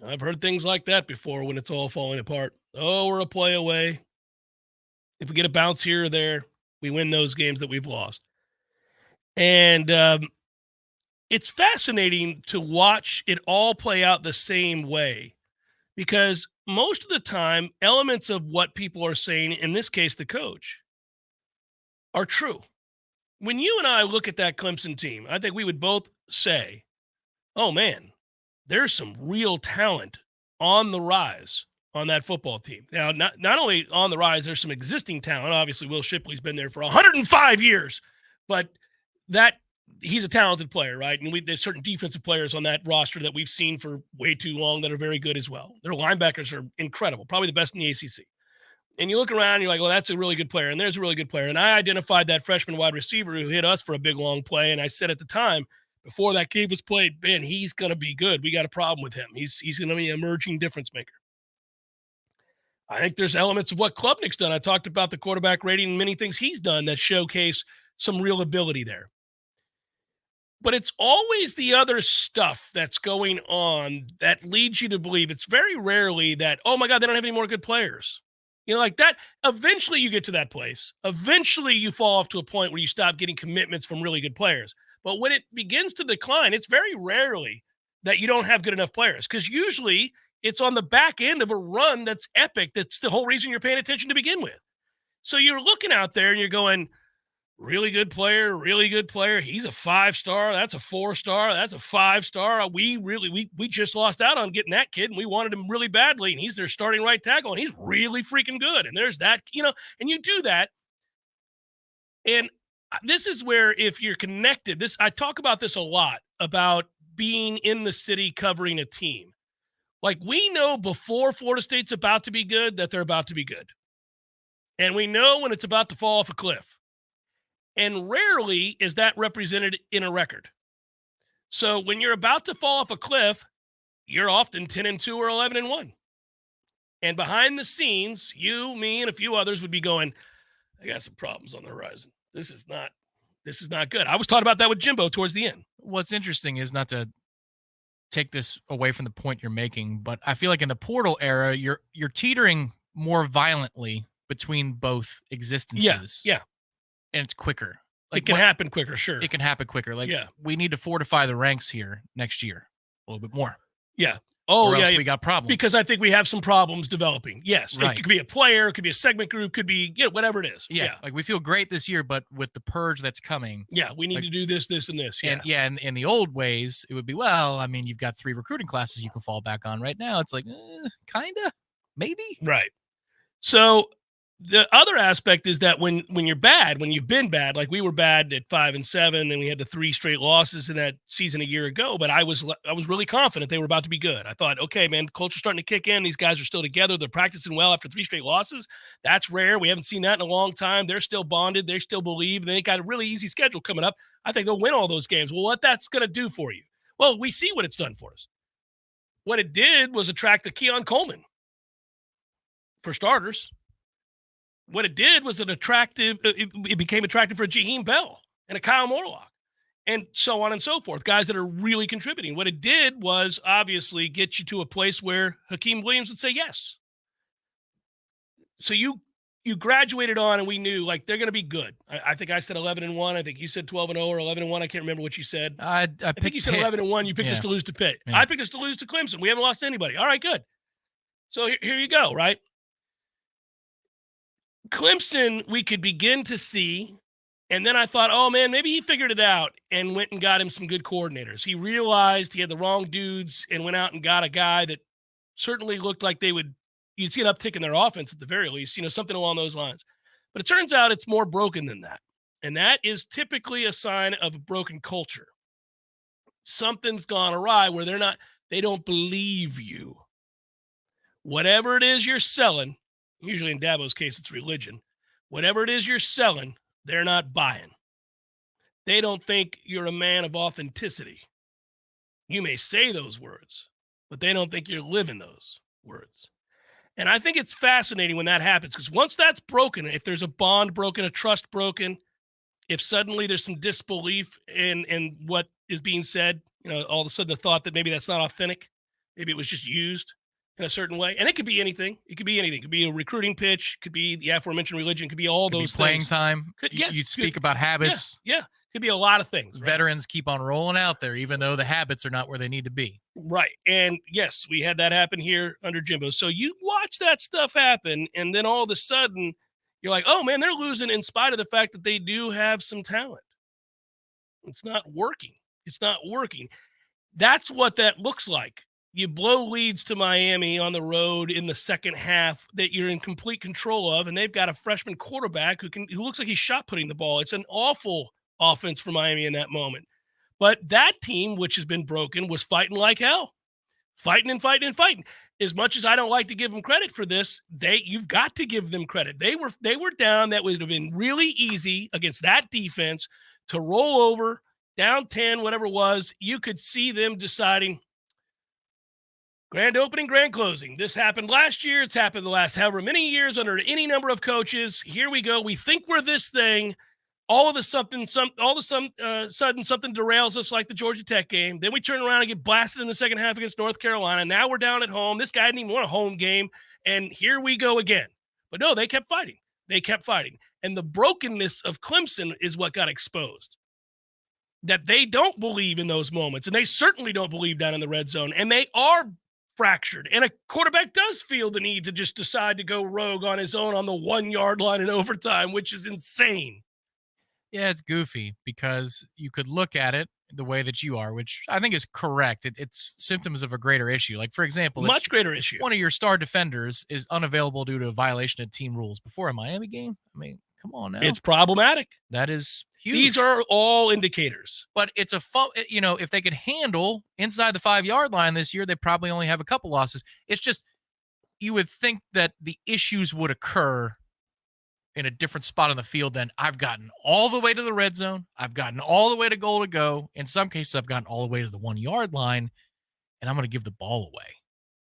I've heard things like that before when it's all falling apart. Oh, we're a play away. If we get a bounce here or there, we win those games that we've lost. And it's fascinating to watch it all play out the same way, because most of the time, elements of what people are saying, in this case, the coach, are true. When you and I look at that Clemson team, I think we would both say, oh, man, there's some real talent on the rise on that football team. Now, not only on the rise, there's some existing talent. Obviously, Will Shipley's been there for 105 years, but he's a talented player, right? And there's certain defensive players on that roster that we've seen for way too long that are very good as well. Their linebackers are incredible, probably the best in the ACC. And you look around and you're like, well, that's a really good player. And there's a really good player. And I identified that freshman wide receiver who hit us for a big, long play. And I said at the time, before that game was played, Ben, he's going to be good. We got a problem with him. He's going to be an emerging difference maker. I think there's elements of what Klubnik's done. I talked about the quarterback rating and many things he's done that showcase some real ability there. But it's always the other stuff that's going on that leads you to believe. It's very rarely that, oh my God, they don't have any more good players. Like that. Eventually you get to that place. Eventually you fall off to a point where you stop getting commitments from really good players. But when it begins to decline, it's very rarely that you don't have good enough players, because usually it's on the back end of a run that's epic. That's the whole reason you're paying attention to begin with. So you're looking out there and you're going, really good player. He's a 5-star. That's a 4-star. That's a 5-star. We just lost out on getting that kid, and we wanted him really badly, and he's their starting right tackle, and he's really freaking good. And there's that, and you do that. And this is where, if you're connected, I talk about this a lot, about being in the city covering a team. Like, we know before Florida State's about to be good that they're about to be good. And we know when it's about to fall off a cliff. And rarely is that represented in a record. So when you're about to fall off a cliff, you're often 10-2 or 11-1. And behind the scenes, you, me, and a few others would be going, I got some problems on the horizon. This is not good. I was talking about that with Jimbo towards the end. What's interesting is, not to take this away from the point you're making, but I feel like in the portal era, you're teetering more violently between both existences. Yeah. And it's quicker. It can happen quicker, sure. It can happen quicker. We need to fortify the ranks here next year a little bit more. Yeah. Or else we got problems. Because I think we have some problems developing. Yes. Right. It could be a player, it could be a segment group, could be whatever it is. Yeah. Like, we feel great this year, but with the purge that's coming. Yeah, we need to do this, and this. Yeah. And in the old ways, it would be, well, I mean, you've got 3 recruiting classes you can fall back on right now. It's like, kind of, maybe. Right. So the other aspect is that when you're bad, when you've been bad, like we were bad at 5-7, and we had the 3 straight losses in that season a year ago, but I was really confident they were about to be good. I thought, okay, man, culture's starting to kick in. These guys are still together. They're practicing well after 3 straight losses. That's rare. We haven't seen that in a long time. They're still bonded. They still believe. And they got a really easy schedule coming up. I think they'll win all those games. Well, what that's going to do for you? Well, we see what it's done for us. What it did was attract the Keon Coleman, for starters. What it did was it became attractive for a Jaheim Bell and a Kyle Morlock, and so on and so forth, guys that are really contributing. What it did was obviously get you to a place where Hakeem Williams would say yes. So you graduated on, and we knew, like, they're going to be good. I think I said 11-1. I think you said 12-0 or 11-1. I can't remember what you said. I think you said 11-1. You picked us to lose to Pitt. Yeah. I picked us to lose to Clemson. We haven't lost to anybody. All right, good. So here you go, right? Clemson, we could begin to see, and then I thought, oh, man, maybe he figured it out and went and got him some good coordinators. He realized he had the wrong dudes and went out and got a guy that certainly looked like you'd see an uptick in their offense at the very least, something along those lines. But it turns out it's more broken than that, and that is typically a sign of a broken culture. Something's gone awry where they don't believe you. Whatever it is you're selling, usually in Dabo's case, it's religion. Whatever it is you're selling, they're not buying. They don't think you're a man of authenticity. You may say those words, but they don't think you're living those words. And I think it's fascinating when that happens, because once that's broken, if there's a bond broken, a trust broken, if suddenly there's some disbelief in what is being said, all of a sudden the thought that maybe that's not authentic, maybe it was just used in a certain way. And it could be anything. It could be anything. It could be a recruiting pitch. It could be the aforementioned religion. It could be all those playing things. time. Could, you speak about habits. Yeah. Could be a lot of things. Right? Veterans keep on rolling out there, even though the habits are not where they need to be. Right. And yes, we had that happen here under Jimbo. So you watch that stuff happen, and then all of a sudden you're like, oh man, they're losing in spite of the fact that they do have some talent. It's not working. It's not working. That's what that looks like. You blow leads to Miami on the road in the second half that you're in complete control of, and they've got a freshman quarterback who looks like he's shot putting the ball. It's an awful offense for Miami in that moment. But that team, which has been broken, was fighting like hell. Fighting and fighting and fighting. As much as I don't like to give them credit for this, you've got to give them credit. They were down. That would have been really easy against that defense to roll over, down 10, whatever it was. You could see them deciding, grand opening, grand closing. This happened last year. It's happened the last however many years under any number of coaches. Here we go. We think we're this thing. All of a sudden, something derails us like the Georgia Tech game. Then we turn around and get blasted in the second half against North Carolina. Now we're down at home. This guy didn't even want a home game. And here we go again. But no, they kept fighting. They kept fighting. And the brokenness of Clemson is what got exposed. That they don't believe in those moments. And they certainly don't believe down in the red zone. And they are fractured. And a quarterback does feel the need to just decide to go rogue on his own on the 1 yard line in overtime, which is insane. Yeah, it's goofy because you could look at it the way that you are, which I think is correct. It's symptoms of a greater issue. Like, for example, much greater issue. One of your star defenders is unavailable due to a violation of team rules before a Miami game. I mean, come on now. It's problematic. That is huge. These are all indicators. But it's if they could handle inside the 5 yard line this year, they probably only have a couple losses. It's just, you would think that the issues would occur in a different spot on the field than I've gotten all the way to the red zone. I've gotten all the way to goal to go. In some cases, I've gotten all the way to the 1 yard line, and I'm going to give the ball away.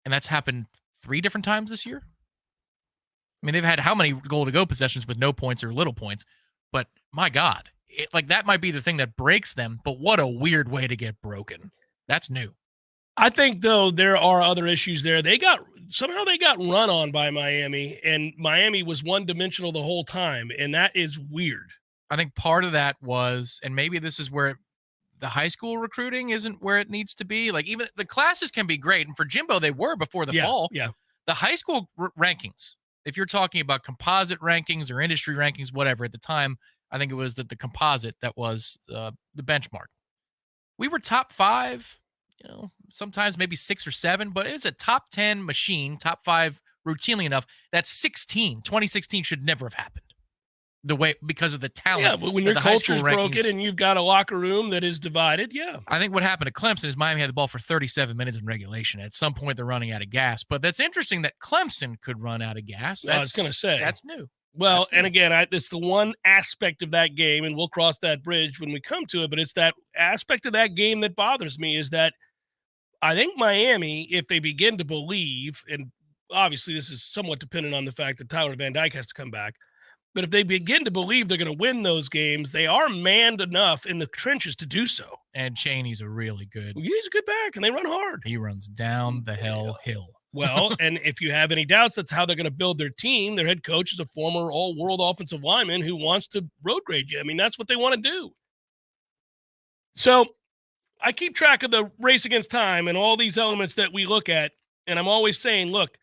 And that's happened 3 different times this year. I mean, they've had how many goal to go possessions with no points or little points, but my God, that might be the thing that breaks them, but what a weird way to get broken. That's new. I think, though, there are other issues there. Somehow they got run on by Miami, and Miami was one-dimensional the whole time, and that is weird. I think part of that was, and maybe this is where the high school recruiting isn't where it needs to be. Like, even the classes can be great, and for Jimbo, they were before the fall. Yeah. The high school rankings, if you're talking about composite rankings or industry rankings, whatever, at the time, I think it was the composite that was the benchmark. We were top 5. Sometimes maybe 6 or 7, but it's a top 10 machine, top 5 routinely enough. That's 16. 2016 should never have happened because of the talent. Yeah, but when your culture's broken and you've got a locker room that is divided, yeah. I think what happened to Clemson is Miami had the ball for 37 minutes in regulation. At some point, they're running out of gas. But that's interesting that Clemson could run out of gas. I was going to say. That's new. Well, and again, it's the one aspect of that game, and we'll cross that bridge when we come to it, but it's that aspect of that game that bothers me is that I think Miami, if they begin to believe, and obviously this is somewhat dependent on the fact that Tyler Van Dyke has to come back, but if they begin to believe they're going to win those games, they are manned enough in the trenches to do so. And Chaney's a really good. He's a good back, and they run hard. He runs down the hill. Well, and if you have any doubts, that's how they're going to build their team. Their head coach is a former all-world offensive lineman who wants to road grade you. I mean, that's what they want to do. So I keep track of the race against time and all these elements that we look at, and I'm always saying, look,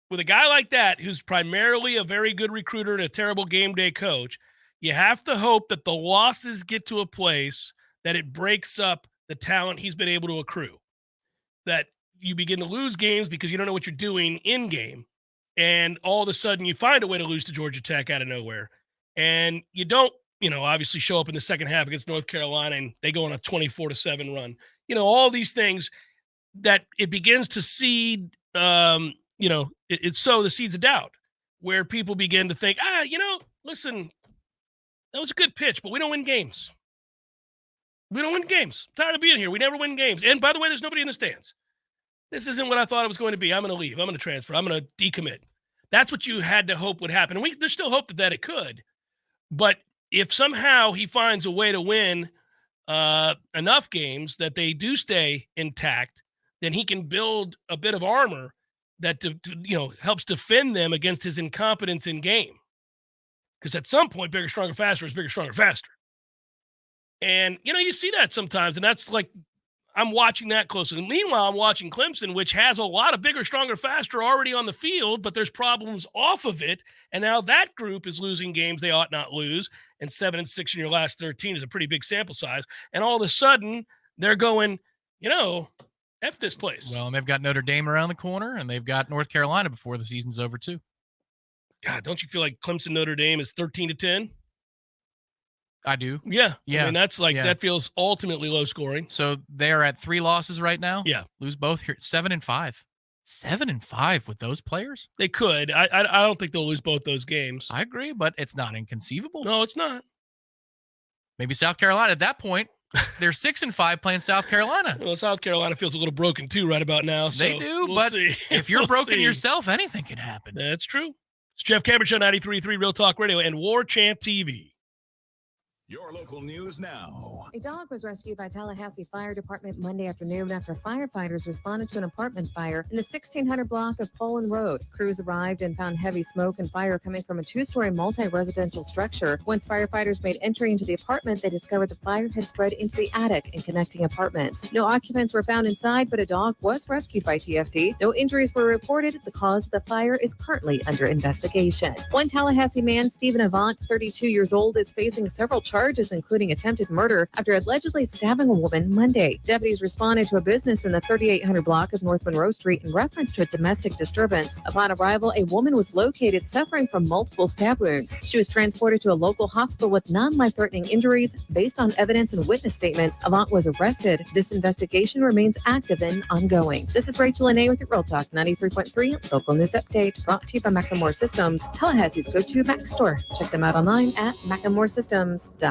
with a guy like that who's primarily a very good recruiter and a terrible game day coach, you have to hope that the losses get to a place that it breaks up the talent he's been able to accrue, that you begin to lose games because you don't know what you're doing in game, and all of a sudden you find a way to lose to Georgia Tech out of nowhere, and you don't, obviously show up in the second half against North Carolina and they go on a 24-7 run. All these things that it begins to seed, it's sow the seeds of doubt where people begin to think, listen, that was a good pitch, but we don't win games. We don't win games. I'm tired of being here. We never win games. And by the way, there's nobody in the stands. This isn't what I thought it was going to be. I'm going to leave. I'm going to transfer. I'm going to decommit. That's what you had to hope would happen. And there's still hope that it could. But if somehow he finds a way to win enough games that they do stay intact, then he can build a bit of armor that helps defend them against his incompetence in game. Because at some point, bigger, stronger, faster is bigger, stronger, faster. And, you see that sometimes, and that's like, I'm watching that closely. Meanwhile, I'm watching Clemson, which has a lot of bigger, stronger, faster already on the field, but there's problems off of it. And now that group is losing games they ought not lose. And 7-6 in your last 13 is a pretty big sample size. And all of a sudden, they're going, F this place. Well, and they've got Notre Dame around the corner, and they've got North Carolina before the season's over, too. God, don't you feel like Clemson Notre Dame is 13-10? I do. Yeah. Yeah. I mean, that's that feels ultimately low scoring. So they're at 3 losses right now. Yeah. Lose both here. 7-5. 7-5 with those players. They could. I don't think they'll lose both those games. I agree, but it's not inconceivable. No, it's not. Maybe South Carolina at that point. They're 6-5 playing South Carolina. Well, South Carolina feels a little broken too right about now. So they do, we'll but see. if you're We'll broken see. yourself, anything can happen. That's true. It's Jeff Cameron Show, 93.3 Real Talk Radio and Warchant TV. Your local news now. A dog was rescued by Tallahassee Fire Department Monday afternoon after firefighters responded to an apartment fire in the 1600 block of Poland Road. Crews arrived and found heavy smoke and fire coming from a 2-story multi-residential structure. Once firefighters made entry into the apartment, they discovered the fire had spread into the attic and connecting apartments. No occupants were found inside, but a dog was rescued by TFD. No injuries were reported. The cause of the fire is currently under investigation. One Tallahassee man, Stephen Avant, 32 years old, is facing several charges, including attempted murder, after allegedly stabbing a woman Monday. Deputies responded to a business in the 3800 block of North Monroe Street in reference to a domestic disturbance. Upon arrival, a woman was located suffering from multiple stab wounds. She was transported to a local hospital with non-life-threatening injuries. Based on evidence and witness statements, Avant was arrested. This investigation remains active and ongoing. This is Rachel Anay with your Real Talk 93.3 Local News Update, brought to you by Macklemore Systems, Tallahassee's go-to Mac store. Check them out online at MacklemoreSystems.com.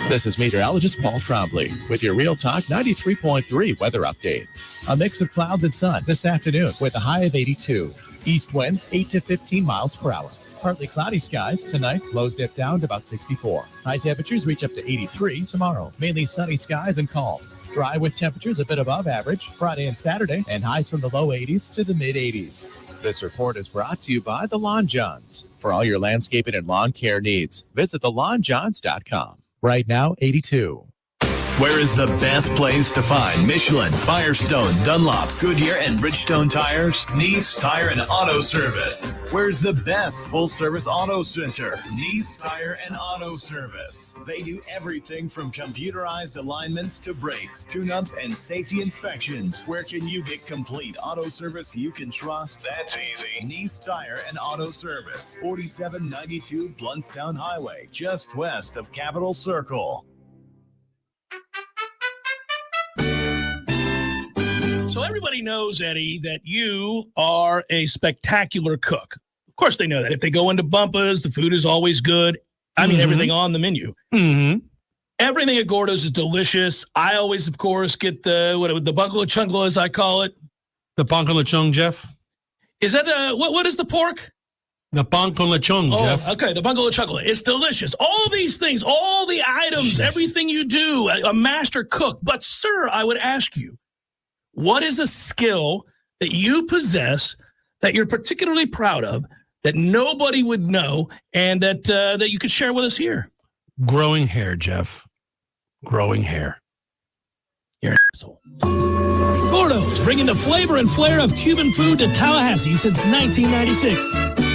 This is meteorologist Paul Trombley with your Real Talk 93.3 weather update. A mix of clouds and sun this afternoon with a high of 82. East winds 8 to 15 miles per hour. Partly cloudy skies tonight. Lows dip down to about 64. High temperatures reach up to 83 tomorrow. Mainly sunny skies and calm. Dry with temperatures a bit above average Friday and Saturday, and highs from the low 80s to the mid 80s. This report is brought to you by The Lawn Johns. For all your landscaping and lawn care needs, visit thelawnjohns.com. Right now, 82. Where is the best place to find Michelin, Firestone, Dunlop, Goodyear, and Bridgestone tires? Nice Tire and Auto Service. Where's the best full-service auto center? Nice Tire and Auto Service. They do everything from computerized alignments to brakes, tune-ups, and safety inspections. Where can you get complete auto service you can trust? That's easy. Nice Tire and Auto Service. 4792 Bluntstown Highway, just west of Capitol Circle. So everybody knows, Eddie, that you are a spectacular cook. Of course they know that. If they go into Bumpa's, the food is always good. I mean, everything on the menu. Mm-hmm. Everything at Gordo's is delicious. I always, of course, get the bungalow chungla, as I call it. The pan con lechon, Jeff. Is that what is the pork? The pan con lechon, Jeff. Okay, the bungalow chungla. It's delicious. All these things, all the items, everything you do, a master cook. But, sir, I would ask you, what is a skill that you possess that you're particularly proud of that nobody would know and that you could share with us here? Growing hair, Jeff. Growing hair. You're an asshole. Gordo's, bringing the flavor and flair of Cuban food to Tallahassee since 1996.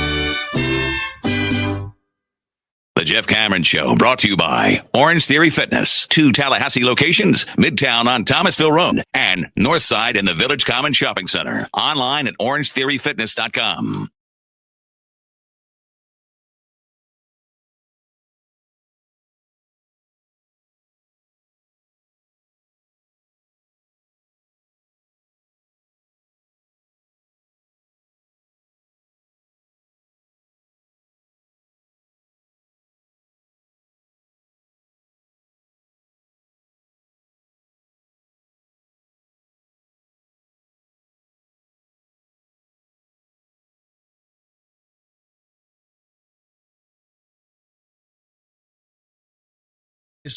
The Jeff Cameron Show, brought to you by Orange Theory Fitness. 2 Tallahassee locations, Midtown on Thomasville Road and Northside in the Village Common Shopping Center. Online at orangetheoryfitness.com.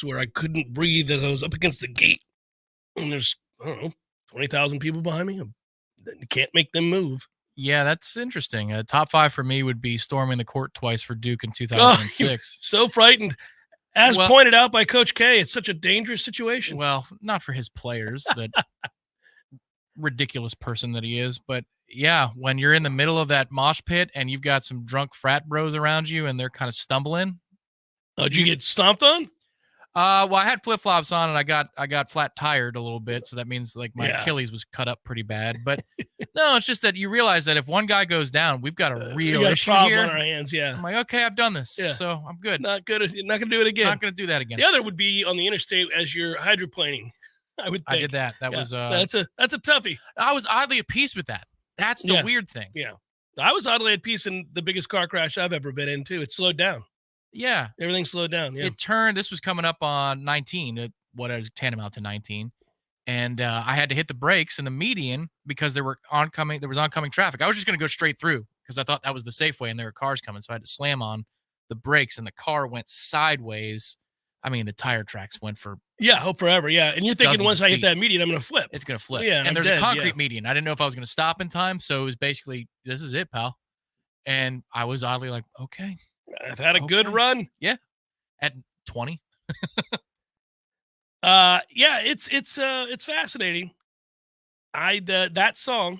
Where I couldn't breathe as I was up against the gate. And there's, 20,000 people behind me. You can't make them move. Yeah, that's interesting. Top 5 for me would be storming the court twice for Duke in 2006. So frightened. As pointed out by Coach K, it's such a dangerous situation. Well, not for his players, that ridiculous person that he is. But, yeah, when you're in the middle of that mosh pit and you've got some drunk frat bros around you and they're kind of stumbling. Oh, did you get stomped on? Well, I had flip-flops on and I got flat tired a little bit, so that means like my Achilles was cut up pretty bad. But no, it's just that you realize that if one guy goes down, we've got a real issue problem here on our hands. Yeah, I'm like, okay, I've done this, so I'm good. Not going to do it again. Not going to do that again. The other would be on the interstate as you're hydroplaning. I would think. I did that. That was that's a toughie. I was oddly at peace with that. That's the weird thing. Yeah, I was oddly at peace in the biggest car crash I've ever been in too. It slowed down. Yeah. Everything slowed down. Yeah. It turned, this was coming up on 19, what is tantamount to 19. And I had to hit the brakes in the median because there was oncoming traffic. I was just going to go straight through because I thought that was the safe way and there were cars coming. So I had to slam on the brakes and the car went sideways. I mean, the tire tracks went for forever. Yeah. And you're thinking once I hit that median, I'm going to flip. It's going to flip. Yeah. And there's a concrete median. I didn't know if I was going to stop in time. So it was basically, this is it, pal. And I was oddly like, okay. I've had a good run. Yeah. At 20. It's fascinating. That song,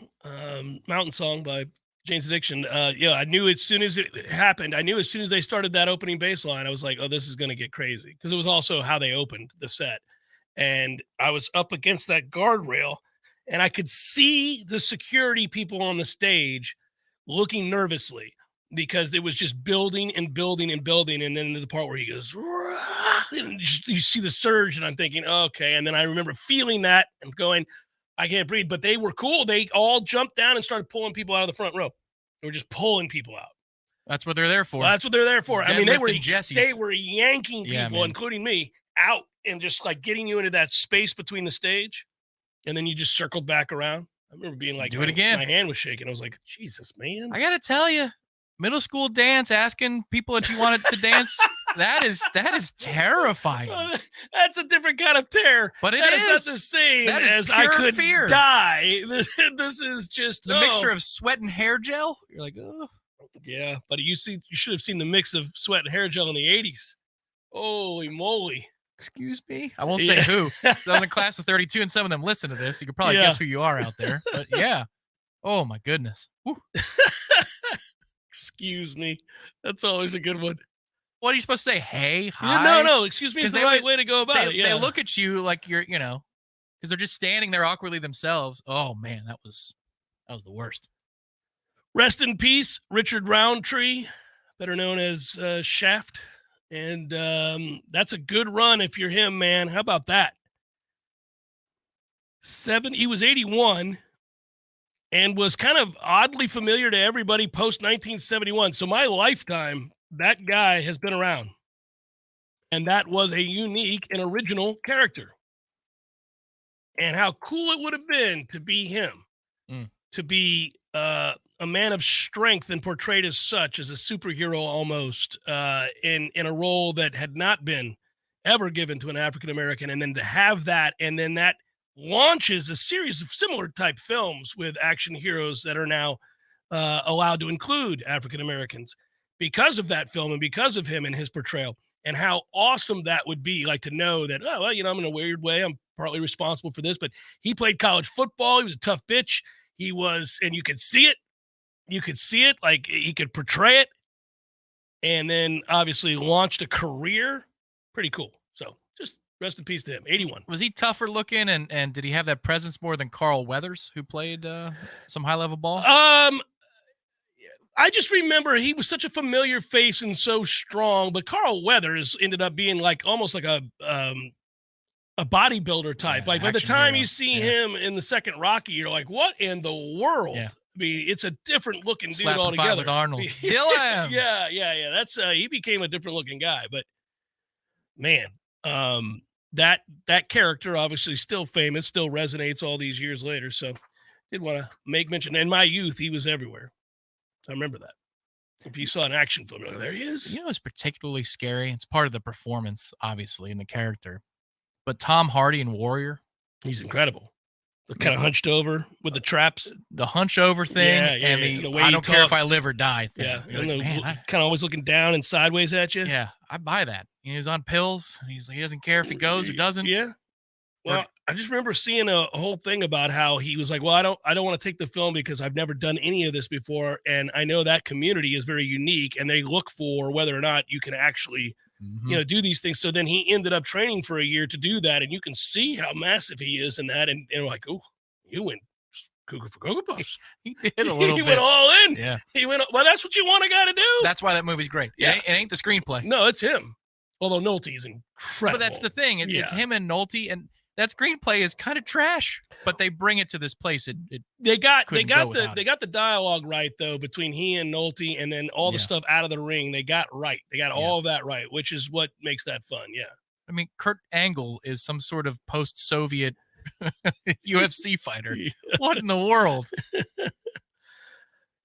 Mountain Song by Jane's Addiction. I knew as soon as it happened, I knew as soon as they started that opening bass line, I was like, oh, this is going to get crazy. Because it was also how they opened the set. And I was up against that guardrail and I could see the security people on the stage looking nervously, because it was just building and building and building. And then to the part where he goes, and you see the surge, and I'm thinking, okay. And then I remember feeling that and going, I can't breathe. But they were cool. They all jumped down and started pulling people out of the front row. They were just pulling people out. That's what they're there for. Well, that's what they're there for. I mean, they were yanking people, man, including me, out and just like getting you into that space between the stage. And then you just circled back around. I remember being like, do it again. My hand was shaking. I was like, Jesus, man. I got to tell you. Middle school dance, asking people that you wanted to dance, that is terrifying. That's a different kind of terror. But that is not the same that is as I could fear. Die. This is just the mixture of sweat and hair gel. You're like, oh. Yeah, but you should have seen the mix of sweat and hair gel in the 80s. Holy moly. Excuse me? I won't say who. I was in class of 32, and some of them listen to this. You could probably guess who you are out there. But yeah. Oh, my goodness. Excuse me. That's always a good one. What are you supposed to say? Hey, hi? No. Excuse me is the right way to go about it. Yeah. They look at you like you're, because they're just standing there awkwardly themselves. Oh, man, that was the worst. Rest in peace, Richard Roundtree, better known as Shaft. And that's a good run if you're him, man. How about that? He was 81. And was kind of oddly familiar to everybody post-1971. So my lifetime, that guy has been around. And that was a unique and original character. And how cool it would have been to be him. To be a man of strength and portrayed as such, as a superhero almost, in a role that had not been ever given to an African-American. And then to have that, and then that launches a series of similar type films with action heroes that are now allowed to include African Americans because of that film and because of him and his portrayal. And how awesome that would be, like to know that, oh, well, I'm in a weird way, I'm partly responsible for this, but he played college football. He was a tough bitch. He was, and you could see it. You could see it, like he could portray it. And then obviously launched a career. Pretty cool. So just rest in peace to him. 81. Was he tougher looking, and did he have that presence more than Carl Weathers, who played some high-level ball? I just remember he was such a familiar face and so strong, but Carl Weathers ended up being like almost like a bodybuilder type. Like by the time you see him in the second Rocky, you're like, what in the world? Yeah. I mean, it's a different looking dude altogether. With Arnold. Dylan. Yeah. That's he became a different looking guy, but man, that character obviously still famous, still resonates all these years later. So did want to make mention. In my youth, he was everywhere. I remember that. If you saw an action film, you're like, there he is. It's particularly scary. It's part of the performance, obviously, in the character. But Tom Hardy in Warrior. He's incredible. Kind of hunched over with the traps. The hunch over thing and the way I don't care if I live or die thing. Yeah. Kind of always looking down and sideways at you. Yeah. I buy that. He was on pills. He doesn't care if he goes or doesn't. Yeah. Well, I just remember seeing a whole thing about how he was like, well, I don't want to take the film because I've never done any of this before. And I know that community is very unique and they look for whether or not you can actually, do these things. So then he ended up training for a year to do that. And you can see how massive he is in that. And like, oh, you went cuckoo for Cocoa Puffs. He did a little bit. Went all in. Yeah. He went, well, that's what you want a guy to do. That's why that movie's great. Yeah. It ain't the screenplay. No, it's him. Although Nolte is incredible. But that's the thing. It's him and Nolte, and that screenplay is kind of trash. But they bring it to this place. They got the dialogue right though between he and Nolte, and then all the stuff out of the ring. They got right. They got all of that right, which is what makes that fun. Yeah. I mean, Kurt Angle is some sort of post-Soviet UFC fighter. Yeah. What in the world?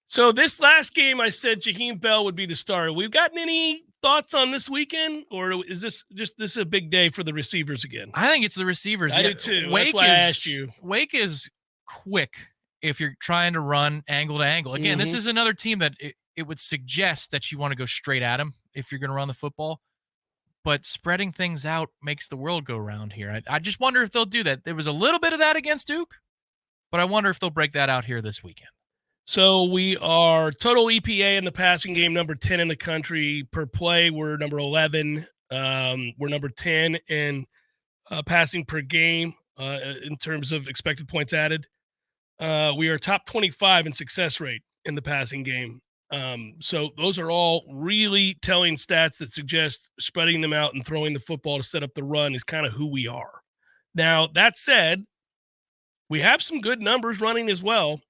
So this last game, I said Jaheim Bell would be the starter. We've gotten any thoughts on this weekend, or is this a big day for the receivers again? I think it's the receivers. I do too. That's why I asked you. Wake is quick if you're trying to run angle to angle. Again, this is another team that it would suggest that you want to go straight at him if you're going to run the football. But spreading things out makes the world go round here. I just wonder if they'll do that. There was a little bit of that against Duke, but I wonder if they'll break that out here this weekend. So we are total EPA in the passing game, number 10 in the country. Per play, we're number 11. We're number 10 in passing per game in terms of expected points added. We are top 25 in success rate in the passing game. So those are all really telling stats that suggest spreading them out and throwing the football to set up the run is kind of who we are. Now, that said, we have some good numbers running as well.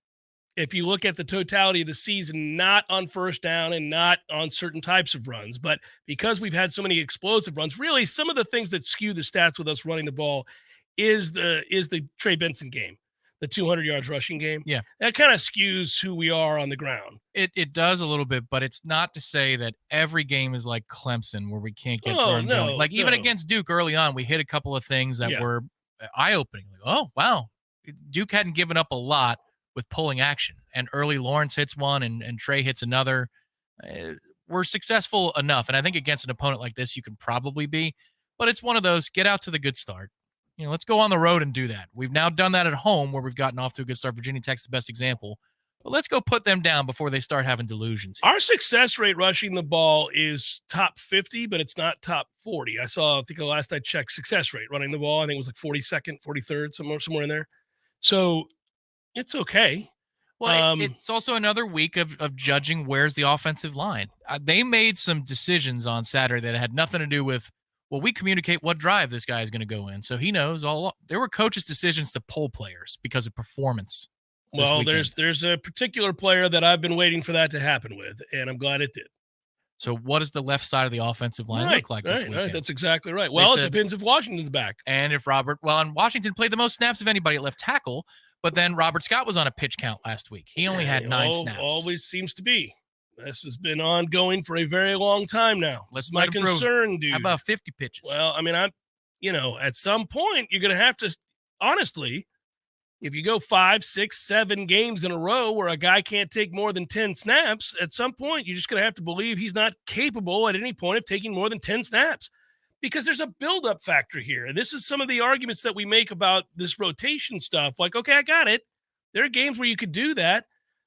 If you look at the totality of the season, not on first down and not on certain types of runs, but because we've had so many explosive runs, really some of the things that skew the stats with us running the ball is the Trey Benson game, the 200 yards rushing game. Yeah. That kind of skews who we are on the ground. It does a little bit, but it's not to say that every game is like Clemson where we can't get going. Like even against Duke early on, we hit a couple of things that were eye-opening. Like, oh, wow. Duke hadn't given up a lot with pulling action, and early Lawrence hits one and Trey hits another. We're successful enough, and I think against an opponent like this you can probably be, but it's one of those get out to the good start. Let's go on the road and do that. We've now done that at home where we've gotten off to a good start. Virginia Tech's the best example, but let's go put them down before they start having delusions here. Our success rate rushing the ball is top 50, but it's not top 40. I think the last I checked success rate running the ball, I think it was like 42nd, 43rd, somewhere in there. So it's okay. Well, it's also another week of judging where's the offensive line. They made some decisions on Saturday that had nothing to do with, well, we communicate what drive this guy is going to go in. So he knows there were coaches' decisions to pull players because of performance. Well, there's a particular player that I've been waiting for that to happen with, and I'm glad it did. So what does the left side of the offensive line look like this weekend? Right, that's exactly right. Well, it depends if Washington's back. And if and Washington played the most snaps of anybody at left tackle, but then Robert Scott was on a pitch count last week. He only had 9 snaps. Always seems to be. This has been ongoing for a very long time now. That's my concern, dude. How about 50 pitches? Well, I mean, at some point, you're going to have to, honestly, if you go 5, 6, 7 games in a row where a guy can't take more than 10 snaps, at some point, you're just going to have to believe he's not capable at any point of taking more than 10 snaps. Because there's a build-up factor here. And this is some of the arguments that we make about this rotation stuff. Like, okay, I got it. There are games where you could do that.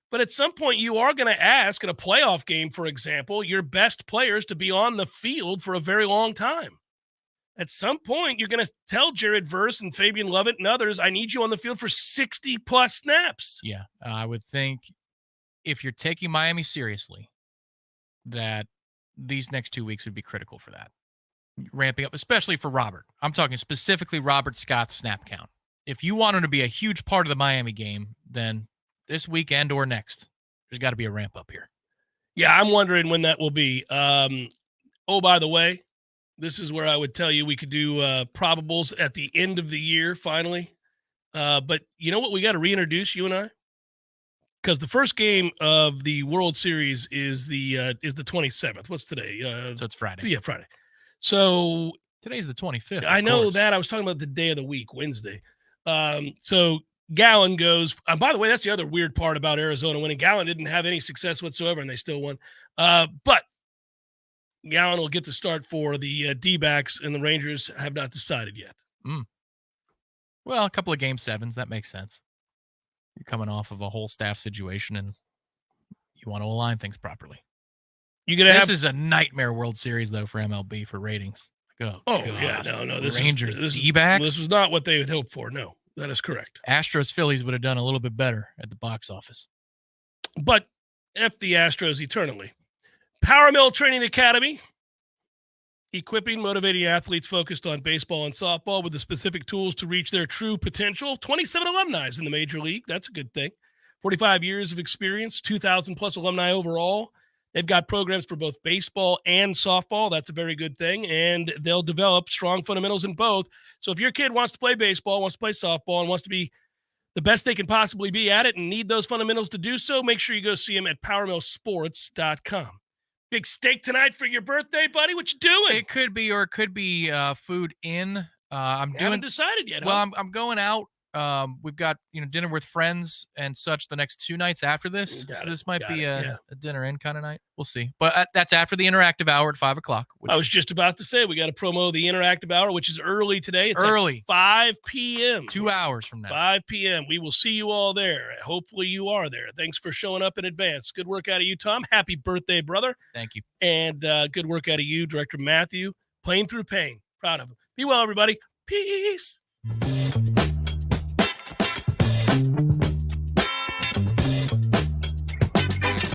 But at some point, you are going to ask in a playoff game, for example, your best players to be on the field for a very long time. At some point, you're going to tell Jared Verse and Fabian Lovett and others, I need you on the field for 60-plus snaps. Yeah, I would think if you're taking Miami seriously, that these next 2 weeks would be critical for that. Ramping up, especially for Robert. I'm talking specifically Robert Scott's snap count. If you want him to be a huge part of the Miami game, then this weekend or next, there's got to be a ramp up here. Yeah, I'm wondering when that will be. By the way, this is where I would tell you we could do probables at the end of the year, finally. But you know what? We got to reintroduce you and I, because the first game of the World Series is the 27th. What's today? So it's Friday. Yeah, Friday. So today's the 25th. I know that. I was talking about the day of the week, Wednesday. So Gallon goes, and by the way, that's the other weird part about Arizona winning. Gallon didn't have any success whatsoever, and they still won. But Gowan will get the start for the D-backs, and the Rangers have not decided yet. Well, a couple of game sevens, that makes sense. You're coming off of a whole staff situation, and you want to align things properly. This is a nightmare World Series, though, for MLB for ratings. God. Yeah, no. This Rangers, is D-backs? This is not what they would hope for. No, that is correct. Astros Phillies would have done a little bit better at the box office. But F the Astros eternally. Power Mill Training Academy, equipping, motivating athletes focused on baseball and softball with the specific tools to reach their true potential. 27 alumni in the Major League. That's a good thing. 45 years of experience, 2,000 plus alumni overall. They've got programs for both baseball and softball. That's a very good thing. And they'll develop strong fundamentals in both. So if your kid wants to play baseball, wants to play softball, and wants to be the best they can possibly be at it and need those fundamentals to do so, make sure you go see them at PowerMillSports.com. Big steak tonight for your birthday, buddy? What you doing? It could be, or it could be food in. Haven't decided yet. Well, huh? I'm going out. We've got dinner with friends and such the next 2 nights after this. So this might be a dinner in kind of night. We'll see. But that's after the interactive hour at 5 o'clock. I was just about to say we got to promo the interactive hour, which is early today. It's early, at 5 p.m. 2 hours from now. 5 p.m. We will see you all there. Hopefully you are there. Thanks for showing up in advance. Good work out of you, Tom. Happy birthday, brother. Thank you. And good work out of you, Director Matthew. Playing through pain. Proud of him. Be well, everybody. Peace.